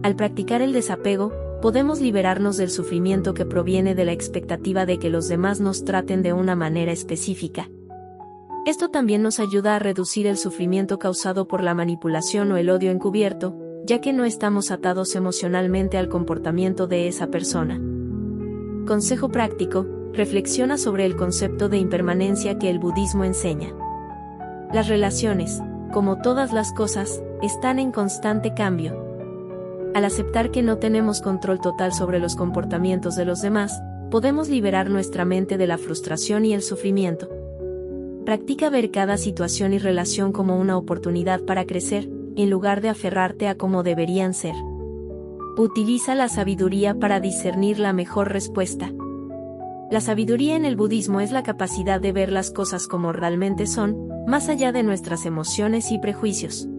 Al practicar el desapego, podemos liberarnos del sufrimiento que proviene de la expectativa de que los demás nos traten de una manera específica. Esto también nos ayuda a reducir el sufrimiento causado por la manipulación o el odio encubierto, ya que no estamos atados emocionalmente al comportamiento de esa persona. Consejo práctico: reflexiona sobre el concepto de impermanencia que el budismo enseña. Las relaciones, como todas las cosas, están en constante cambio. Al aceptar que no tenemos control total sobre los comportamientos de los demás, podemos liberar nuestra mente de la frustración y el sufrimiento. Practica ver cada situación y relación como una oportunidad para crecer, en lugar de aferrarte a cómo deberían ser. Utiliza la sabiduría para discernir la mejor respuesta. La sabiduría en el budismo es la capacidad de ver las cosas como realmente son, más allá de nuestras emociones y prejuicios.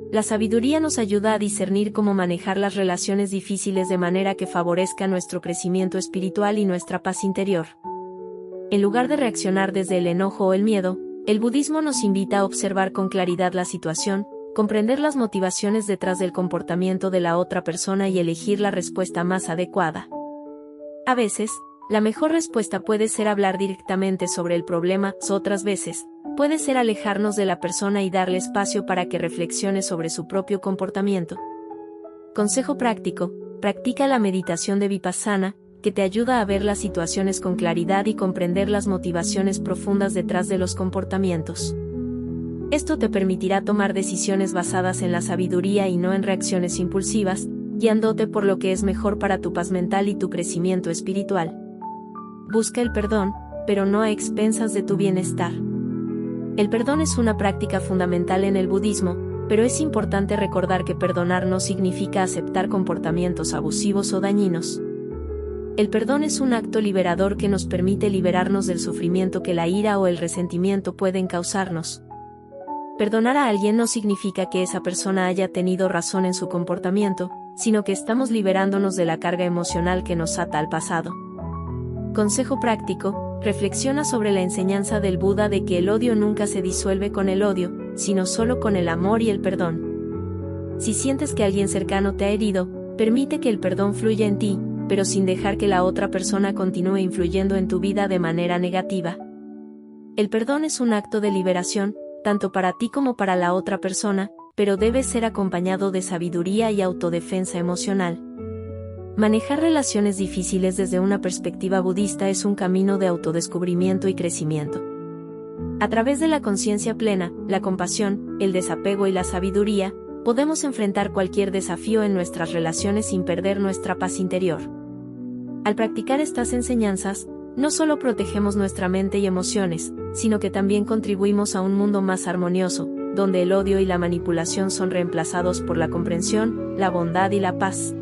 La sabiduría nos ayuda a discernir cómo manejar las relaciones difíciles de manera que favorezca nuestro crecimiento espiritual y nuestra paz interior. En lugar de reaccionar desde el enojo o el miedo, El budismo nos invita a observar con claridad la situación, comprender las motivaciones detrás del comportamiento de la otra persona y elegir la respuesta más adecuada. A veces, la mejor respuesta puede ser hablar directamente sobre el problema, otras veces, puede ser alejarnos de la persona y darle espacio para que reflexione sobre su propio comportamiento. Consejo práctico: practica la meditación de Vipassana, que te ayuda a ver las situaciones con claridad y comprender las motivaciones profundas detrás de los comportamientos. Esto te permitirá tomar decisiones basadas en la sabiduría y no en reacciones impulsivas, guiándote por lo que es mejor para tu paz mental y tu crecimiento espiritual. Busca el perdón, pero no a expensas de tu bienestar. El perdón es una práctica fundamental en el budismo, pero es importante recordar que perdonar no significa aceptar comportamientos abusivos o dañinos. El perdón es un acto liberador que nos permite liberarnos del sufrimiento que la ira o el resentimiento pueden causarnos. Perdonar a alguien no significa que esa persona haya tenido razón en su comportamiento, sino que estamos liberándonos de la carga emocional que nos ata al pasado. Consejo práctico: reflexiona sobre la enseñanza del Buda de que el odio nunca se disuelve con el odio, sino solo con el amor y el perdón. Si sientes que alguien cercano te ha herido, permite que el perdón fluya en ti, pero sin dejar que la otra persona continúe influyendo en tu vida de manera negativa. El perdón es un acto de liberación, tanto para ti como para la otra persona, pero debe ser acompañado de sabiduría y autodefensa emocional. Manejar relaciones difíciles desde una perspectiva budista es un camino de autodescubrimiento y crecimiento. A través de la conciencia plena, la compasión, el desapego y la sabiduría, podemos enfrentar cualquier desafío en nuestras relaciones sin perder nuestra paz interior. Al practicar estas enseñanzas, no solo protegemos nuestra mente y emociones, sino que también contribuimos a un mundo más armonioso, donde el odio y la manipulación son reemplazados por la comprensión, la bondad y la paz.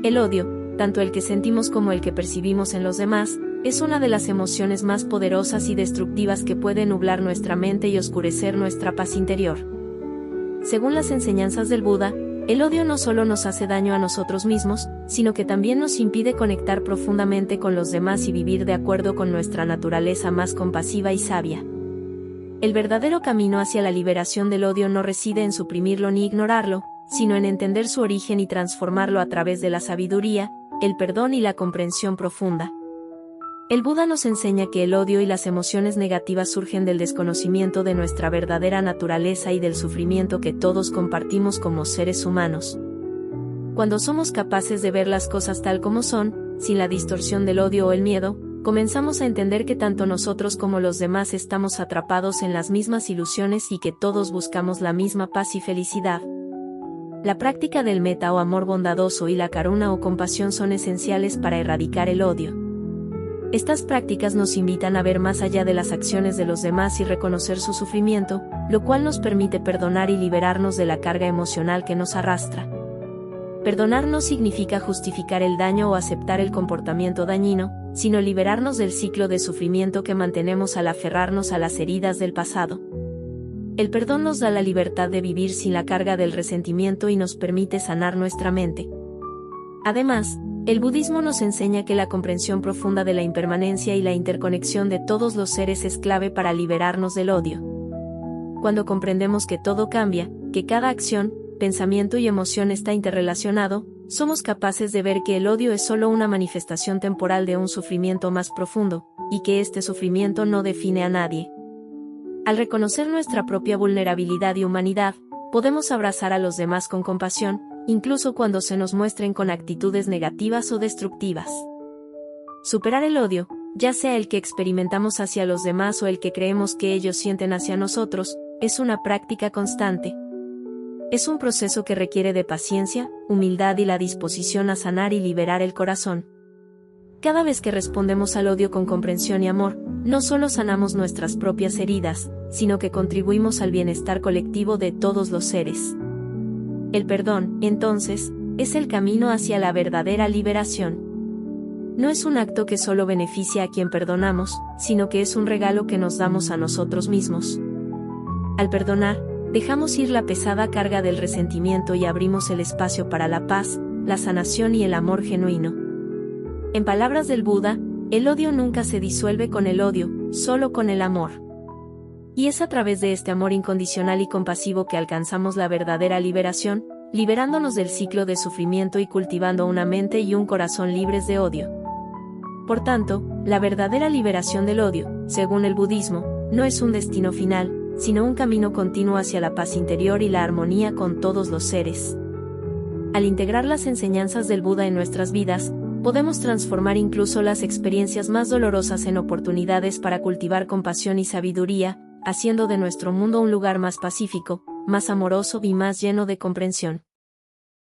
El odio, tanto el que sentimos como el que percibimos en los demás, es una de las emociones más poderosas y destructivas que puede nublar nuestra mente y oscurecer nuestra paz interior. Según las enseñanzas del Buda, el odio no solo nos hace daño a nosotros mismos, sino que también nos impide conectar profundamente con los demás y vivir de acuerdo con nuestra naturaleza más compasiva y sabia. El verdadero camino hacia la liberación del odio no reside en suprimirlo ni ignorarlo, sino en entender su origen y transformarlo a través de la sabiduría, el perdón y la comprensión profunda. El Buda nos enseña que el odio y las emociones negativas surgen del desconocimiento de nuestra verdadera naturaleza y del sufrimiento que todos compartimos como seres humanos. Cuando somos capaces de ver las cosas tal como son, sin la distorsión del odio o el miedo, comenzamos a entender que tanto nosotros como los demás estamos atrapados en las mismas ilusiones y que todos buscamos la misma paz y felicidad. La práctica del metta o amor bondadoso y la karuna o compasión son esenciales para erradicar el odio. Estas prácticas nos invitan a ver más allá de las acciones de los demás y reconocer su sufrimiento, lo cual nos permite perdonar y liberarnos de la carga emocional que nos arrastra. Perdonar no significa justificar el daño o aceptar el comportamiento dañino, sino liberarnos del ciclo de sufrimiento que mantenemos al aferrarnos a las heridas del pasado. El perdón nos da la libertad de vivir sin la carga del resentimiento y nos permite sanar nuestra mente. Además, el budismo nos enseña que la comprensión profunda de la impermanencia y la interconexión de todos los seres es clave para liberarnos del odio. Cuando comprendemos que todo cambia, que cada acción, pensamiento y emoción está interrelacionado, somos capaces de ver que el odio es solo una manifestación temporal de un sufrimiento más profundo, y que este sufrimiento no define a nadie. Al reconocer nuestra propia vulnerabilidad y humanidad, podemos abrazar a los demás con compasión, incluso cuando se nos muestren con actitudes negativas o destructivas. Superar el odio, ya sea el que experimentamos hacia los demás o el que creemos que ellos sienten hacia nosotros, es una práctica constante. Es un proceso que requiere de paciencia, humildad y la disposición a sanar y liberar el corazón. Cada vez que respondemos al odio con comprensión y amor, no solo sanamos nuestras propias heridas, sino que contribuimos al bienestar colectivo de todos los seres. El perdón, entonces, es el camino hacia la verdadera liberación. No es un acto que solo beneficia a quien perdonamos, sino que es un regalo que nos damos a nosotros mismos. Al perdonar, dejamos ir la pesada carga del resentimiento y abrimos el espacio para la paz, la sanación y el amor genuino. En palabras del Buda, el odio nunca se disuelve con el odio, solo con el amor. Y es a través de este amor incondicional y compasivo que alcanzamos la verdadera liberación, liberándonos del ciclo de sufrimiento y cultivando una mente y un corazón libres de odio. Por tanto, la verdadera liberación del odio, según el budismo, no es un destino final, sino un camino continuo hacia la paz interior y la armonía con todos los seres. Al integrar las enseñanzas del Buda en nuestras vidas, podemos transformar incluso las experiencias más dolorosas en oportunidades para cultivar compasión y sabiduría, haciendo de nuestro mundo un lugar más pacífico, más amoroso y más lleno de comprensión.